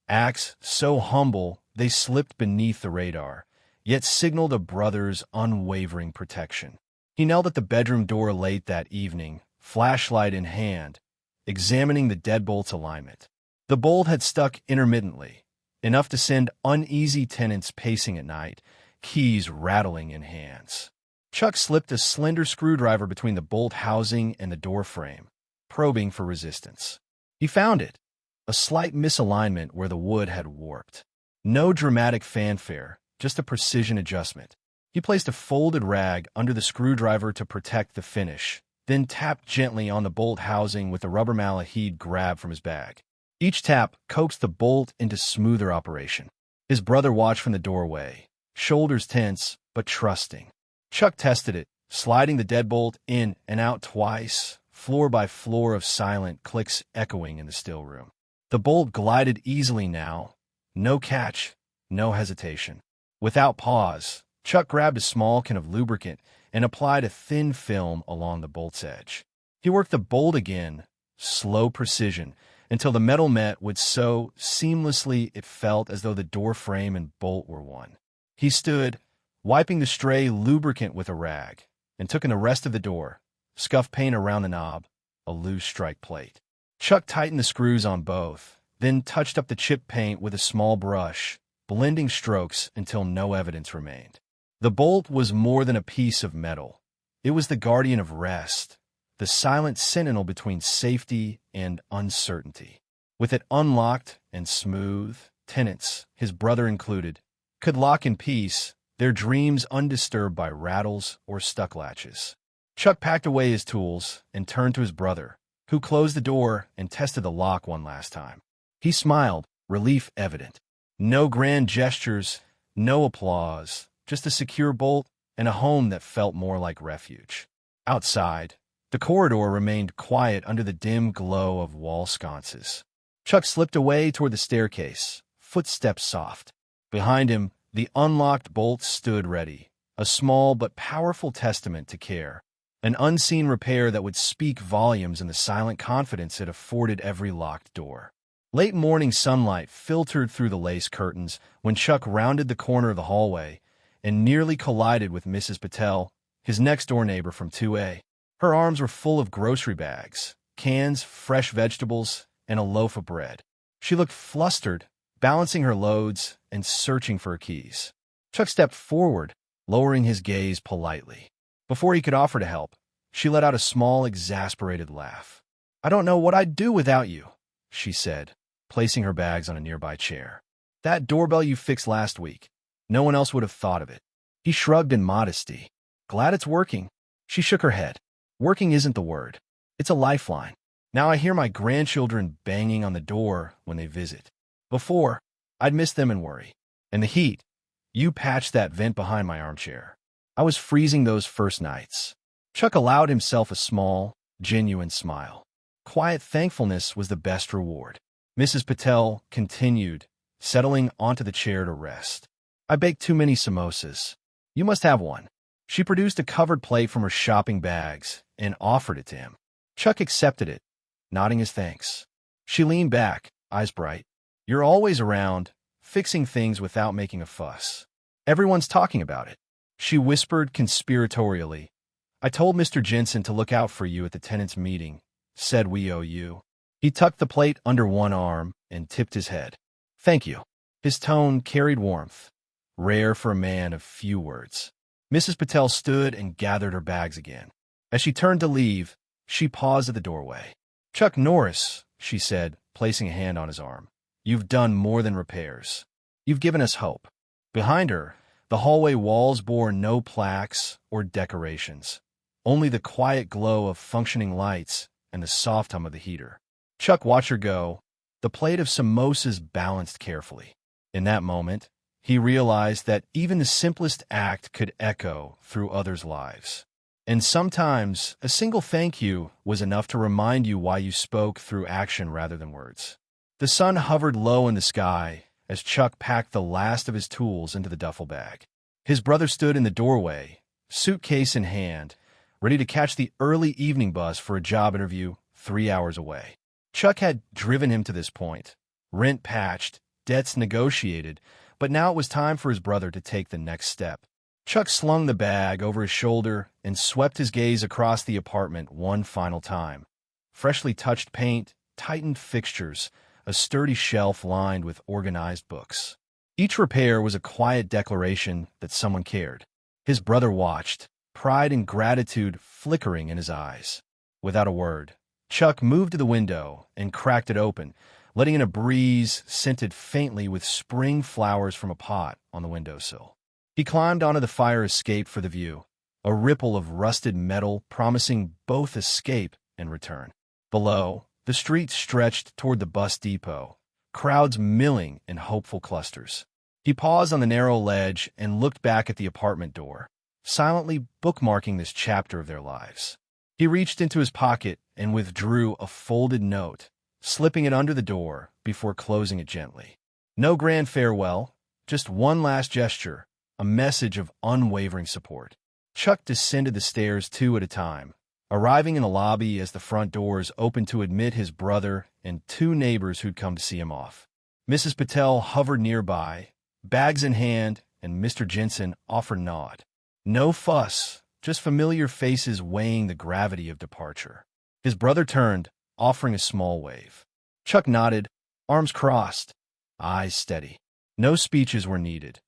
Acts so humble they slipped beneath the radar, yet signaled a brother's unwavering protection. He knelt at the bedroom door late that evening, flashlight in hand, examining the deadbolt's alignment. The bolt had stuck intermittently, enough to send uneasy tenants pacing at night, keys rattling in hands. Chuck slipped a slender screwdriver between the bolt housing and the door frame, probing for resistance. He found it, a slight misalignment where the wood had warped. No dramatic fanfare, just a precision adjustment. He placed a folded rag under the screwdriver to protect the finish, then tapped gently on the bolt housing with the rubber mallet he'd grabbed from his bag. Each tap coaxed the bolt into smoother operation. His brother watched from the doorway, shoulders tense but trusting. Chuck tested it, sliding the deadbolt in and out twice, floor by floor of silent clicks echoing in the still room. The bolt glided easily now. No catch, no hesitation. Without pause, Chuck grabbed a small can of lubricant and applied a thin film along the bolt's edge. He worked the bolt again, slow precision, until the metal met with so seamlessly it felt as though the door frame and bolt were one. He stood, wiping the stray lubricant with a rag, and took in the rest of the door, scuff paint around the knob, a loose strike plate. Chuck tightened the screws on both, then touched up the chip paint with a small brush, blending strokes until no evidence remained. The bolt was more than a piece of metal. It was the guardian of rest, the silent sentinel between safety and uncertainty. With it unlocked and smooth, tenants, his brother included, could lock in peace, their dreams undisturbed by rattles or stuck latches. Chuck packed away his tools and turned to his brother, who closed the door and tested the lock one last time. He smiled, relief evident. No grand gestures, no applause, just a secure bolt and a home that felt more like refuge. Outside, the corridor remained quiet under the dim glow of wall sconces. Chuck slipped away toward the staircase, footsteps soft. Behind him, the unlocked bolt stood ready, a small but powerful testament to care, an unseen repair that would speak volumes in the silent confidence it afforded every locked door. Late morning sunlight filtered through the lace curtains when Chuck rounded the corner of the hallway and nearly collided with Mrs. Patel, his next-door neighbor from 2A. Her arms were full of grocery bags, cans, fresh vegetables, and a loaf of bread. She looked flustered, balancing her loads and searching for her keys. Chuck stepped forward, lowering his gaze politely. Before he could offer to help, she let out a small, exasperated laugh. "I don't know what I'd do without you," she said, placing her bags on a nearby chair. "That doorbell you fixed last week. No one else would have thought of it." He shrugged in modesty. "Glad it's working." She shook her head. "Working isn't the word. It's a lifeline. Now I hear my grandchildren banging on the door when they visit. Before, I'd miss them and worry. And the heat. You patched that vent behind my armchair. I was freezing those first nights." Chuck allowed himself a small, Genuine smile. Quiet thankfulness was the best reward. Mrs. Patel continued, settling onto the chair to rest. I baked too many samosas. You must have one. She produced a covered plate from her shopping bags and offered it to him. Chuck accepted it, nodding his thanks. She leaned back, eyes bright. You're always around, fixing things without making a fuss. Everyone's talking about it. She whispered conspiratorially. I told Mr. Jensen to look out for you at the tenants' meeting, said we owe you. He tucked the plate under one arm and tipped his head. Thank you. His tone carried warmth, rare for a man of few words. Mrs. Patel stood and gathered her bags again. As she turned to leave, she paused at the doorway. Chuck Norris, she said, placing a hand on his arm. You've done more than repairs. You've given us hope. Behind her, the hallway walls bore no plaques or decorations, only the quiet glow of functioning lights and the soft hum of the heater. Chuck watched her go, the plate of samosas balanced carefully. In that moment, he realized that even the simplest act could echo through others' lives. And sometimes, a single thank you was enough to remind you why you spoke through action rather than words. The sun hovered low in the sky as Chuck packed the last of his tools into the duffel bag. His brother stood in the doorway, suitcase in hand, ready to catch the early evening bus for a job interview 3 hours away. Chuck had driven him to this point, rent patched, debts negotiated, but now it was time for his brother to take the next step. Chuck slung the bag over his shoulder and swept his gaze across the apartment one final time. Freshly touched paint, tightened fixtures, a sturdy shelf lined with organized books. Each repair was a quiet declaration that someone cared. His brother watched, pride and gratitude flickering in his eyes. Without a word, Chuck moved to the window and cracked it open, letting in a breeze scented faintly with spring flowers from a pot on the windowsill. He climbed onto the fire escape for the view, a ripple of rusted metal promising both escape and return. Below, the street stretched toward the bus depot, crowds milling in hopeful clusters. He paused on the narrow ledge and looked back at the apartment door, silently bookmarking this chapter of their lives. He reached into his pocket and withdrew a folded note, slipping it under the door before closing it gently. No grand farewell, just one last gesture, a message of unwavering support. Chuck descended the stairs 2 at a time, arriving in the lobby as the front doors opened to admit his brother and 2 neighbors who'd come to see him off. Mrs. Patel hovered nearby, bags in hand, and Mr. Jensen offered a nod. No fuss, just familiar faces weighing the gravity of departure. His brother turned, offering a small wave. Chuck nodded, arms crossed, eyes steady. No speeches were needed.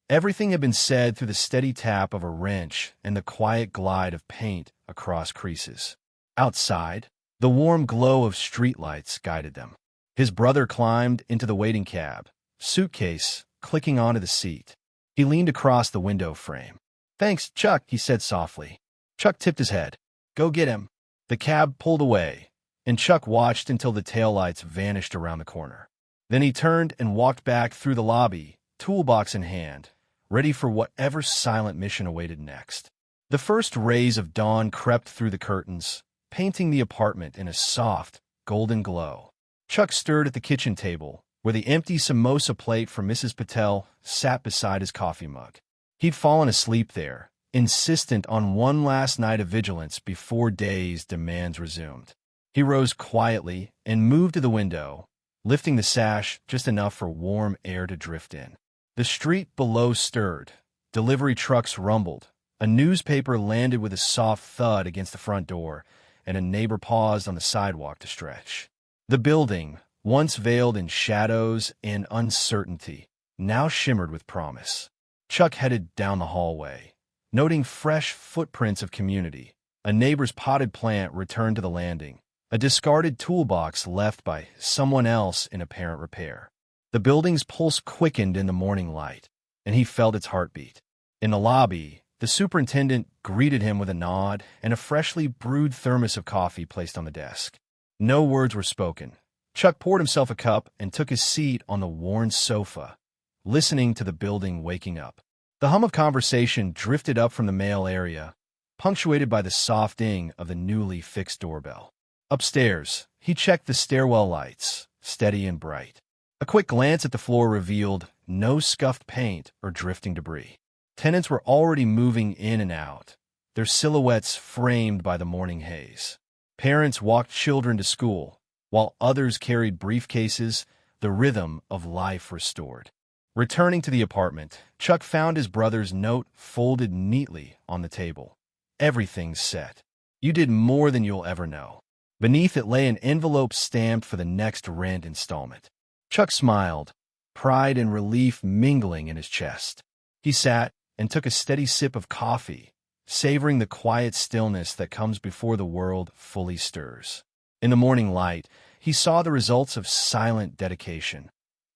Everything had been said through the steady tap of a wrench and the quiet glide of paint across creases. Outside, the warm glow of streetlights guided them. His brother climbed into the waiting cab, suitcase clicking onto the seat. He leaned across the window frame. Thanks, Chuck, he said softly. Chuck tipped his head. Go get him. The cab pulled away, and Chuck watched until the taillights vanished around the corner. Then he turned and walked back through the lobby, toolbox in hand, ready for whatever silent mission awaited next. The first rays of dawn crept through the curtains, painting the apartment in a soft, golden glow. Chuck stirred at the kitchen table, where the empty samosa plate from Mrs. Patel sat beside his coffee mug. He'd fallen asleep there, insistent on one last night of vigilance before day's demands resumed. He rose quietly and moved to the window, lifting the sash just enough for warm air to drift in. The street below stirred. Delivery trucks rumbled. A newspaper landed with a soft thud against the front door, and a neighbor paused on the sidewalk to stretch. The building, once veiled in shadows and uncertainty, now shimmered with promise. Chuck headed down the hallway, noting fresh footprints of community. A neighbor's potted plant returned to the landing, a discarded toolbox left by someone else in apparent repair. The building's pulse quickened in the morning light, and he felt its heartbeat. In the lobby, the superintendent greeted him with a nod and a freshly brewed thermos of coffee placed on the desk. No words were spoken. Chuck poured himself a cup and took his seat on the worn sofa, listening to the building waking up. The hum of conversation drifted up from the mail area, punctuated by the soft ding of the newly fixed doorbell. Upstairs, he checked the stairwell lights, steady and bright. A quick glance at the floor revealed no scuffed paint or drifting debris. Tenants were already moving in and out, their silhouettes framed by the morning haze. Parents walked children to school, while others carried briefcases, the rhythm of life restored. Returning to the apartment, Chuck found his brother's note folded neatly on the table. "Everything's set. You did more than you'll ever know." Beneath it lay an envelope stamped for the next rent installment. Chuck smiled, pride and relief mingling in his chest. He sat and took a steady sip of coffee, savoring the quiet stillness that comes before the world fully stirs. In the morning light, he saw the results of silent dedication.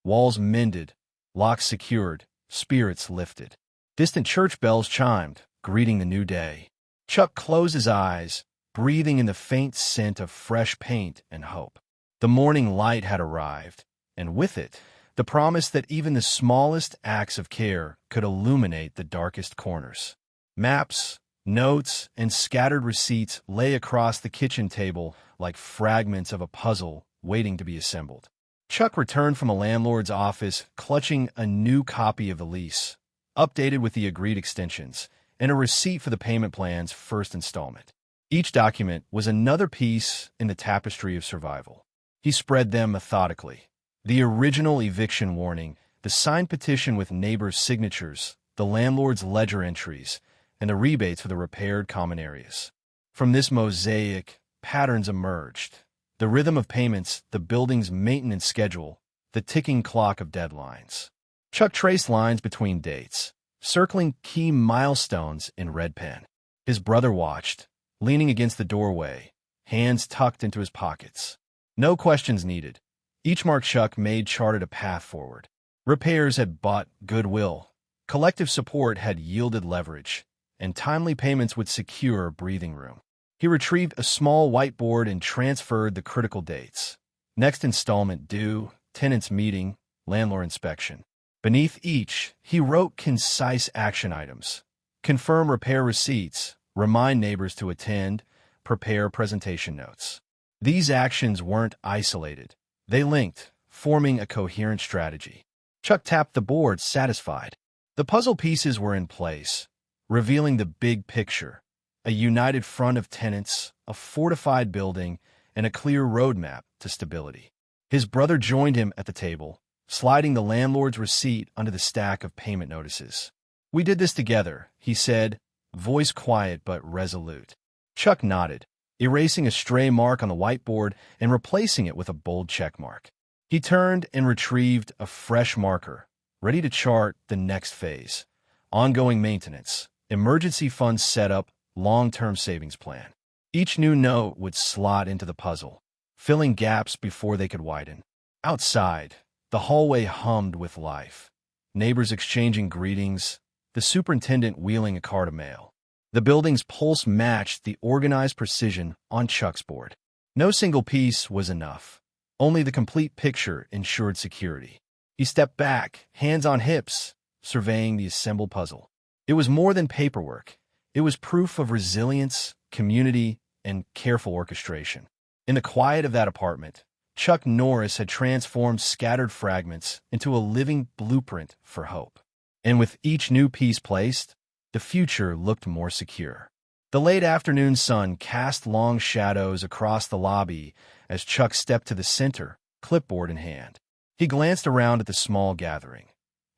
Walls mended, locks secured, spirits lifted. Distant church bells chimed, greeting the new day. Chuck closed his eyes, breathing in the faint scent of fresh paint and hope. The morning light had arrived, and with it, the promise that even the smallest acts of care could illuminate the darkest corners. Maps, notes, and scattered receipts lay across the kitchen table like fragments of a puzzle waiting to be assembled. Chuck returned from a landlord's office clutching a new copy of the lease, updated with the agreed extensions, and a receipt for the payment plan's first installment. Each document was another piece in the tapestry of survival. He spread them methodically. The original eviction warning, the signed petition with neighbors' signatures, the landlord's ledger entries, and the rebates for the repaired common areas. From this mosaic, patterns emerged. The rhythm of payments, the building's maintenance schedule, the ticking clock of deadlines. Chuck traced lines between dates, circling key milestones in red pen. His brother watched, leaning against the doorway, hands tucked into his pockets. No questions needed. Each mark Chuck made charted a path forward. Repairs had bought goodwill. Collective support had yielded leverage, and timely payments would secure breathing room. He retrieved a small whiteboard and transferred the critical dates. Next installment due, tenants meeting, landlord inspection. Beneath each, he wrote concise action items. Confirm repair receipts, remind neighbors to attend, prepare presentation notes. These actions weren't isolated. They linked, forming a coherent strategy. Chuck tapped the board, satisfied. The puzzle pieces were in place, revealing the big picture. A united front of tenants, a fortified building, and a clear roadmap to stability. His brother joined him at the table, sliding the landlord's receipt under the stack of payment notices. "We did this together," he said, voice quiet but resolute. Chuck nodded, erasing a stray mark on the whiteboard and replacing it with a bold check mark. He turned and retrieved a fresh marker, ready to chart the next phase. Ongoing maintenance, emergency fund setup, long-term savings plan. Each new note would slot into the puzzle, filling gaps before they could widen. Outside, the hallway hummed with life. Neighbors exchanging greetings, the superintendent wheeling a cart of mail. The building's pulse matched the organized precision on Chuck's board. No single piece was enough. Only the complete picture ensured security. He stepped back, hands on hips, surveying the assembled puzzle. It was more than paperwork. It was proof of resilience, community, and careful orchestration. In the quiet of that apartment, Chuck Norris had transformed scattered fragments into a living blueprint for hope. And with each new piece placed, the future looked more secure. The late afternoon sun cast long shadows across the lobby as Chuck stepped to the center, clipboard in hand. He glanced around at the small gathering.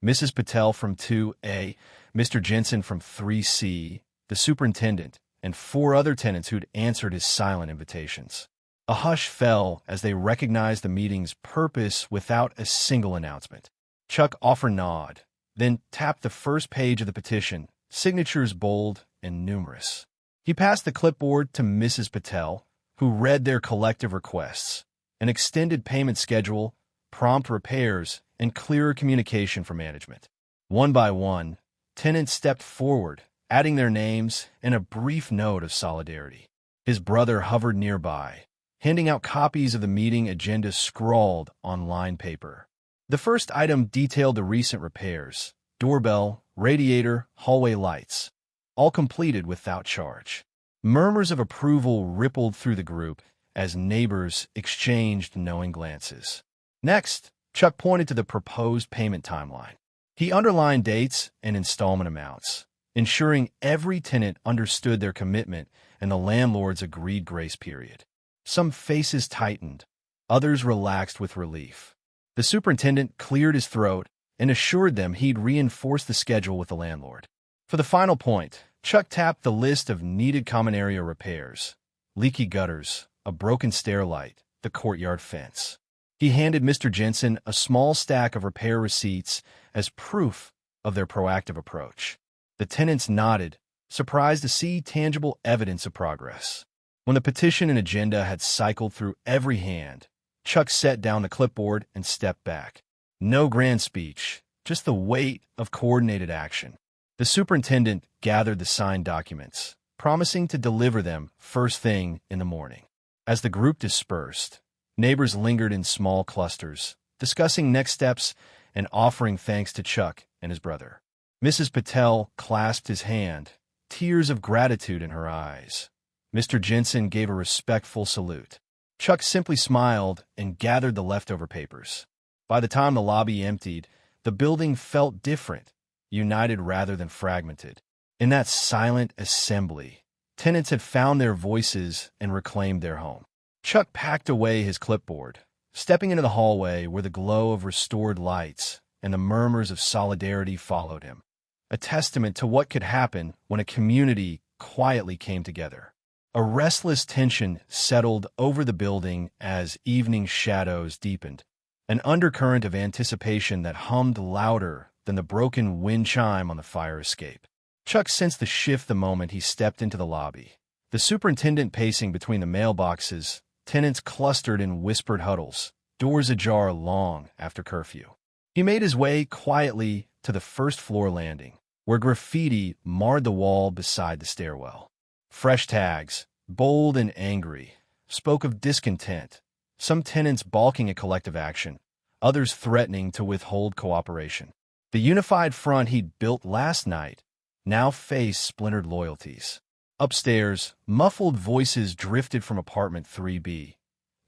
Mrs. Patel from 2A, Mr. Jensen from 3C, the superintendent, and 4 other tenants who'd answered his silent invitations. A hush fell as they recognized the meeting's purpose without a single announcement. Chuck offered a nod, then tapped the first page of the petition, signatures bold and numerous. He passed the clipboard to Mrs. Patel, who read their collective requests, an extended payment schedule, prompt repairs, and clearer communication for management. One by one, tenants stepped forward, adding their names and a brief note of solidarity. His brother hovered nearby, handing out copies of the meeting agenda scrawled on lined paper. The first item detailed the recent repairs: doorbell, radiator, hallway lights. all completed without charge. Murmurs of approval rippled through the group as neighbors exchanged knowing glances. Next, Chuck pointed to the proposed payment timeline. He underlined dates and installment amounts, ensuring every tenant understood their commitment and the landlord's agreed grace period. Some faces tightened, others relaxed with relief. The superintendent cleared his throat and assured them he'd reinforce the schedule with the landlord. For the final point, Chuck tapped the list of needed common area repairs: leaky gutters, a broken stair light, the courtyard fence. He handed Mr. Jensen a small stack of repair receipts as proof of their proactive approach. The tenants nodded, surprised to see tangible evidence of progress. When the petition and agenda had cycled through every hand, Chuck set down the clipboard and stepped back. No grand speech, just the weight of coordinated action. The superintendent gathered the signed documents, promising to deliver them first thing in the morning. As the group dispersed, neighbors lingered in small clusters, discussing next steps and offering thanks to Chuck and his brother. Mrs. Patel clasped his hand, tears of gratitude in her eyes. Mr. Jensen gave a respectful salute. Chuck simply smiled and gathered the leftover papers. By the time the lobby emptied, the building felt different, united rather than fragmented. In that silent assembly, tenants had found their voices and reclaimed their home. Chuck packed away his clipboard, stepping into the hallway where the glow of restored lights and the murmurs of solidarity followed him, a testament to what could happen when a community quietly came together. A restless tension settled over the building as evening shadows deepened, an undercurrent of anticipation that hummed louder than the broken wind chime on the fire escape. Chuck sensed the shift the moment he stepped into the lobby. The superintendent pacing between the mailboxes, tenants clustered in whispered huddles, doors ajar long after curfew. He made his way quietly to the first-floor landing, where graffiti marred the wall beside the stairwell. Fresh tags, bold and angry, spoke of discontent, some tenants balking at collective action, others threatening to withhold cooperation. The unified front he'd built last night now faced splintered loyalties. Upstairs, muffled voices drifted from apartment 3B,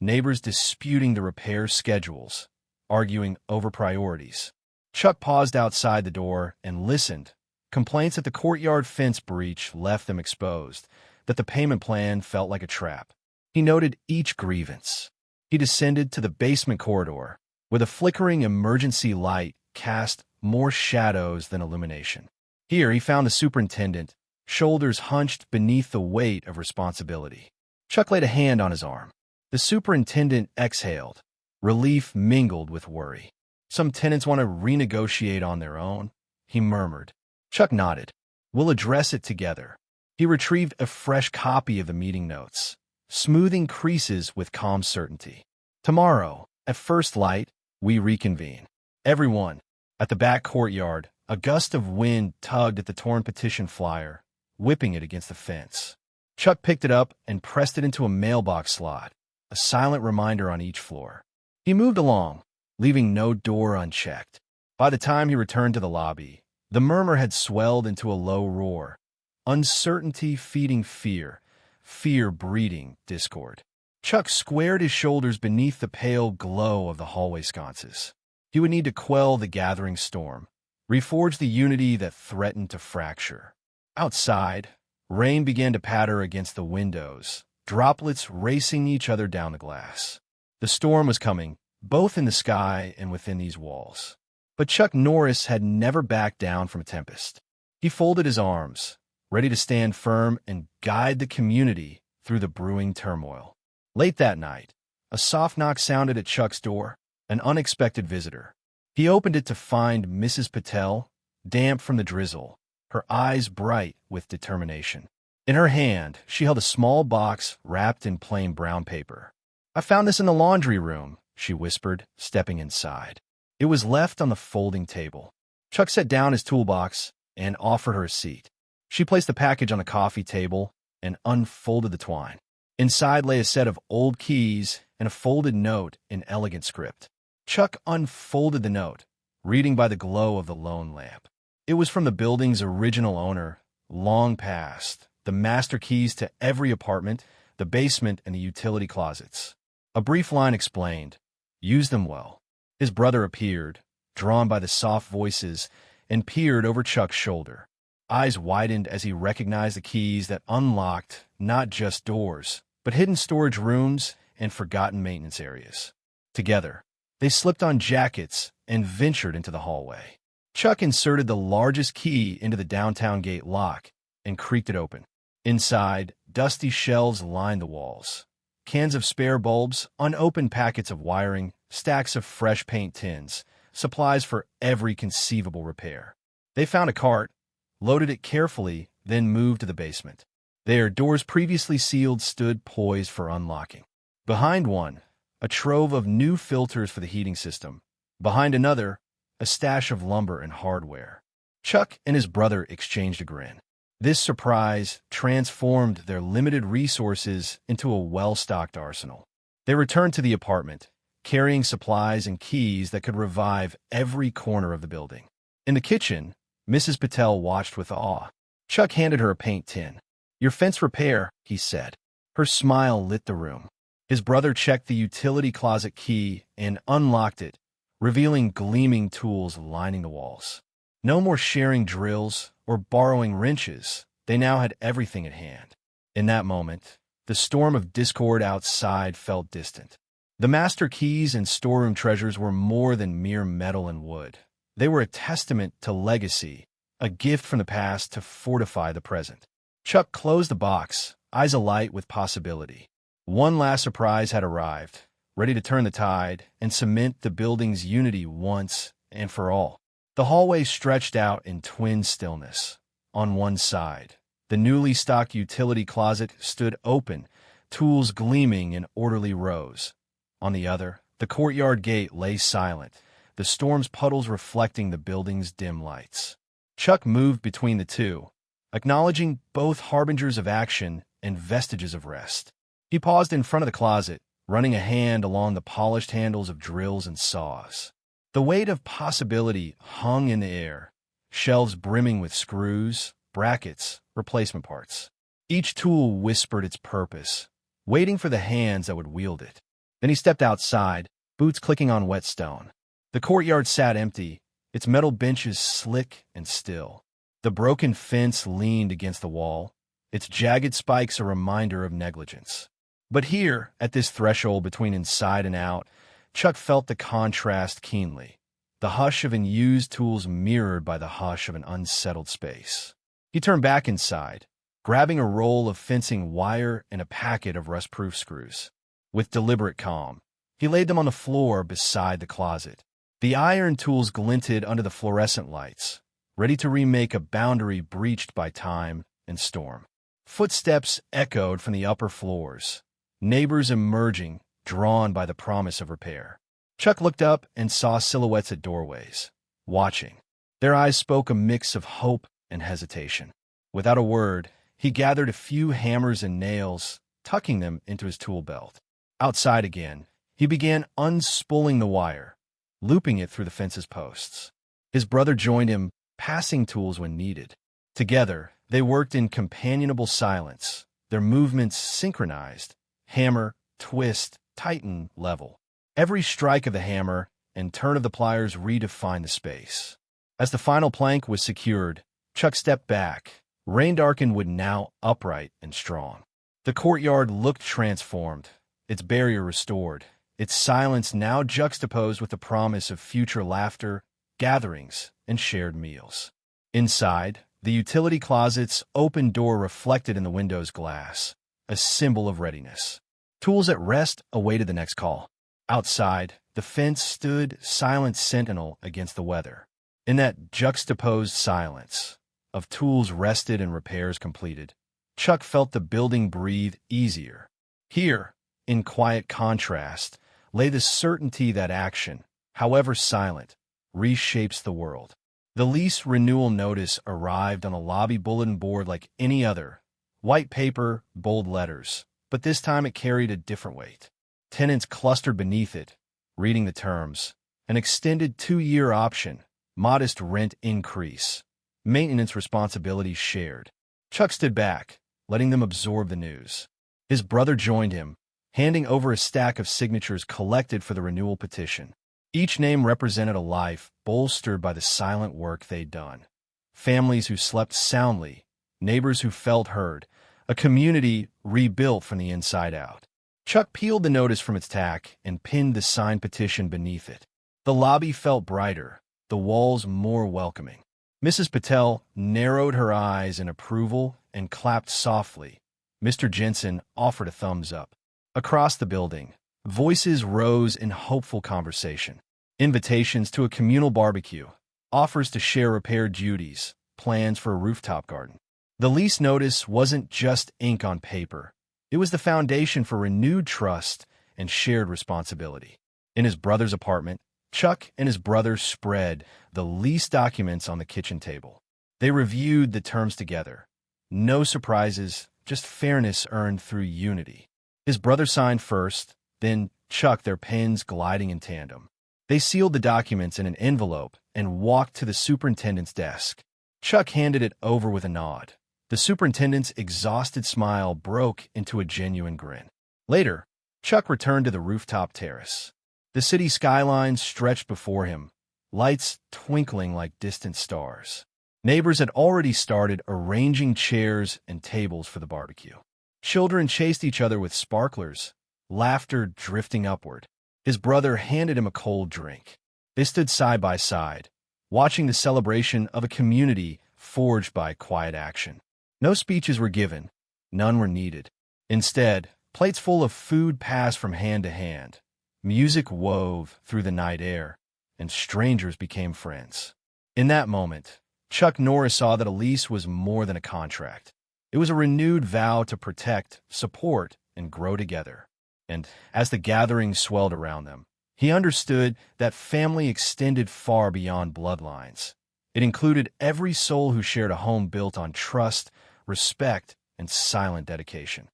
neighbors disputing the repair schedules, arguing over priorities. Chuck paused outside the door and listened. Complaints that the courtyard fence breach left them exposed, that the payment plan felt like a trap. He noted each grievance. He descended to the basement corridor, where the flickering emergency light cast more shadows than illumination. Here he found the superintendent, shoulders hunched beneath the weight of responsibility. Chuck laid a hand on his arm. The superintendent exhaled, relief mingled with worry. Some tenants want to renegotiate on their own, he murmured. Chuck nodded. We'll address it together. He retrieved a fresh copy of the meeting notes, smoothing creases with calm certainty. Tomorrow, at first light, we reconvene. Everyone. At the back courtyard, a gust of wind tugged at the torn petition flyer, whipping it against the fence. Chuck picked it up and pressed it into a mailbox slot, a silent reminder on each floor. He moved along, leaving no door unchecked. By the time he returned to the lobby, the murmur had swelled into a low roar, uncertainty feeding fear, fear breeding discord. Chuck squared his shoulders beneath the pale glow of the hallway sconces. He would need to quell the gathering storm, reforge the unity that threatened to fracture. Outside, rain began to patter against the windows, droplets racing each other down the glass. The storm was coming, both in the sky and within these walls. But Chuck Norris had never backed down from a tempest. He folded his arms, ready to stand firm and guide the community through the brewing turmoil. Late that night, a soft knock sounded at Chuck's door, an unexpected visitor. He opened it to find Mrs. Patel, damp from the drizzle, her eyes bright with determination. In her hand, she held a small box wrapped in plain brown paper. "I found this in the laundry room," she whispered, stepping inside. It was left on the folding table. Chuck set down his toolbox and offered her a seat. She placed the package on the coffee table and unfolded the twine. Inside lay a set of old keys and a folded note in elegant script. Chuck unfolded the note, reading by the glow of the lone lamp. It was from the building's original owner, long past, the master keys to every apartment, the basement, and the utility closets. A brief line explained, "Use them well." His brother appeared, drawn by the soft voices, and peered over Chuck's shoulder. Eyes widened as he recognized the keys that unlocked not just doors, but hidden storage rooms and forgotten maintenance areas. Together, they slipped on jackets and ventured into the hallway. Chuck inserted the largest key into the downtown gate lock and creaked it open. Inside, dusty shelves lined the walls. Cans of spare bulbs, unopened packets of wiring, stacks of fresh paint tins, supplies for every conceivable repair. They found a cart, loaded it carefully, then moved to the basement. There, doors previously sealed stood poised for unlocking. Behind one, a trove of new filters for the heating system. Behind another, a stash of lumber and hardware. Chuck and his brother exchanged a grin. This surprise transformed their limited resources into a well-stocked arsenal. They returned to the apartment, carrying supplies and keys that could revive every corner of the building. In the kitchen, Mrs. Patel watched with awe. Chuck handed her a paint tin. "Your fence repair," he said. Her smile lit the room. His brother checked the utility closet key and unlocked it, revealing gleaming tools lining the walls. No more sharing drills or borrowing wrenches. They now had everything at hand. In that moment, the storm of discord outside felt distant. The master keys and storeroom treasures were more than mere metal and wood. They were a testament to legacy, a gift from the past to fortify the present. Chuck closed the box, eyes alight with possibility. One last surprise had arrived, ready to turn the tide and cement the building's unity once and for all. The hallway stretched out in twin stillness. On one side, the newly stocked utility closet stood open, tools gleaming in orderly rows. On the other, the courtyard gate lay silent, the storm's puddles reflecting the building's dim lights. Chuck moved between the two, acknowledging both harbingers of action and vestiges of rest. He paused in front of the closet, running a hand along the polished handles of drills and saws. The weight of possibility hung in the air, shelves brimming with screws, brackets, replacement parts. Each tool whispered its purpose, waiting for the hands that would wield it. Then he stepped outside, boots clicking on wet stone. The courtyard sat empty, its metal benches slick and still. The broken fence leaned against the wall, its jagged spikes a reminder of negligence. But here, at this threshold between inside and out, Chuck felt the contrast keenly, the hush of unused tools mirrored by the hush of an unsettled space. He turned back inside, grabbing a roll of fencing wire and a packet of rust-proof screws. With deliberate calm, he laid them on the floor beside the closet. The iron tools glinted under the fluorescent lights, ready to remake a boundary breached by time and storm. Footsteps echoed from the upper floors, neighbors emerging, drawn by the promise of repair. Chuck looked up and saw silhouettes at doorways, watching. Their eyes spoke a mix of hope and hesitation. Without a word, he gathered a few hammers and nails, tucking them into his tool belt. Outside again, he began unspooling the wire, looping it through the fence's posts. His brother joined him, passing tools when needed. Together, they worked in companionable silence, their movements synchronized, hammer, twist, tighten, level. Every strike of the hammer and turn of the pliers redefined the space. As the final plank was secured, Chuck stepped back, rain-darkened wood now upright and strong. The courtyard looked transformed, its barrier restored, its silence now juxtaposed with the promise of future laughter, gatherings, and shared meals. Inside, the utility closet's open door reflected in the window's glass, a symbol of readiness. Tools at rest awaited the next call. Outside, the fence stood silent sentinel against the weather. In that juxtaposed silence, of tools rested and repairs completed, Chuck felt the building breathe easier. Here, in quiet contrast, lay the certainty that action, however silent, reshapes the world. The lease renewal notice arrived on a lobby bulletin board like any other, white paper, bold letters, but this time it carried a different weight. Tenants clustered beneath it, reading the terms: an extended 2-year option, modest rent increase, maintenance responsibilities shared. Chuck stood back, letting them absorb the news. His brother joined him, handing over a stack of signatures collected for the renewal petition. Each name represented a life bolstered by the silent work they'd done. Families who slept soundly, neighbors who felt heard, a community rebuilt from the inside out. Chuck peeled the notice from its tack and pinned the signed petition beneath it. The lobby felt brighter, the walls more welcoming. Mrs. Patel narrowed her eyes in approval and clapped softly. Mr. Jensen offered a thumbs up. Across the building, voices rose in hopeful conversation. Invitations to a communal barbecue, offers to share repair duties, plans for a rooftop garden. The lease notice wasn't just ink on paper. It was the foundation for renewed trust and shared responsibility. In his brother's apartment, Chuck and his brother spread the lease documents on the kitchen table. They reviewed the terms together. No surprises, just fairness earned through unity. His brother signed first, then Chuck, their pens gliding in tandem. They sealed the documents in an envelope and walked to the superintendent's desk. Chuck handed it over with a nod. The superintendent's exhausted smile broke into a genuine grin. Later, Chuck returned to the rooftop terrace. The city skyline stretched before him, lights twinkling like distant stars. Neighbors had already started arranging chairs and tables for the barbecue. Children chased each other with sparklers, laughter drifting upward. His brother handed him a cold drink. They stood side by side, watching the celebration of a community forged by quiet action. No speeches were given, none were needed. Instead, plates full of food passed from hand to hand. Music wove through the night air, and strangers became friends. In that moment, Chuck Norris saw that a lease was more than a contract. It was a renewed vow to protect, support, and grow together. And as the gathering swelled around them, he understood that family extended far beyond bloodlines. It included every soul who shared a home built on trust, respect, and silent dedication.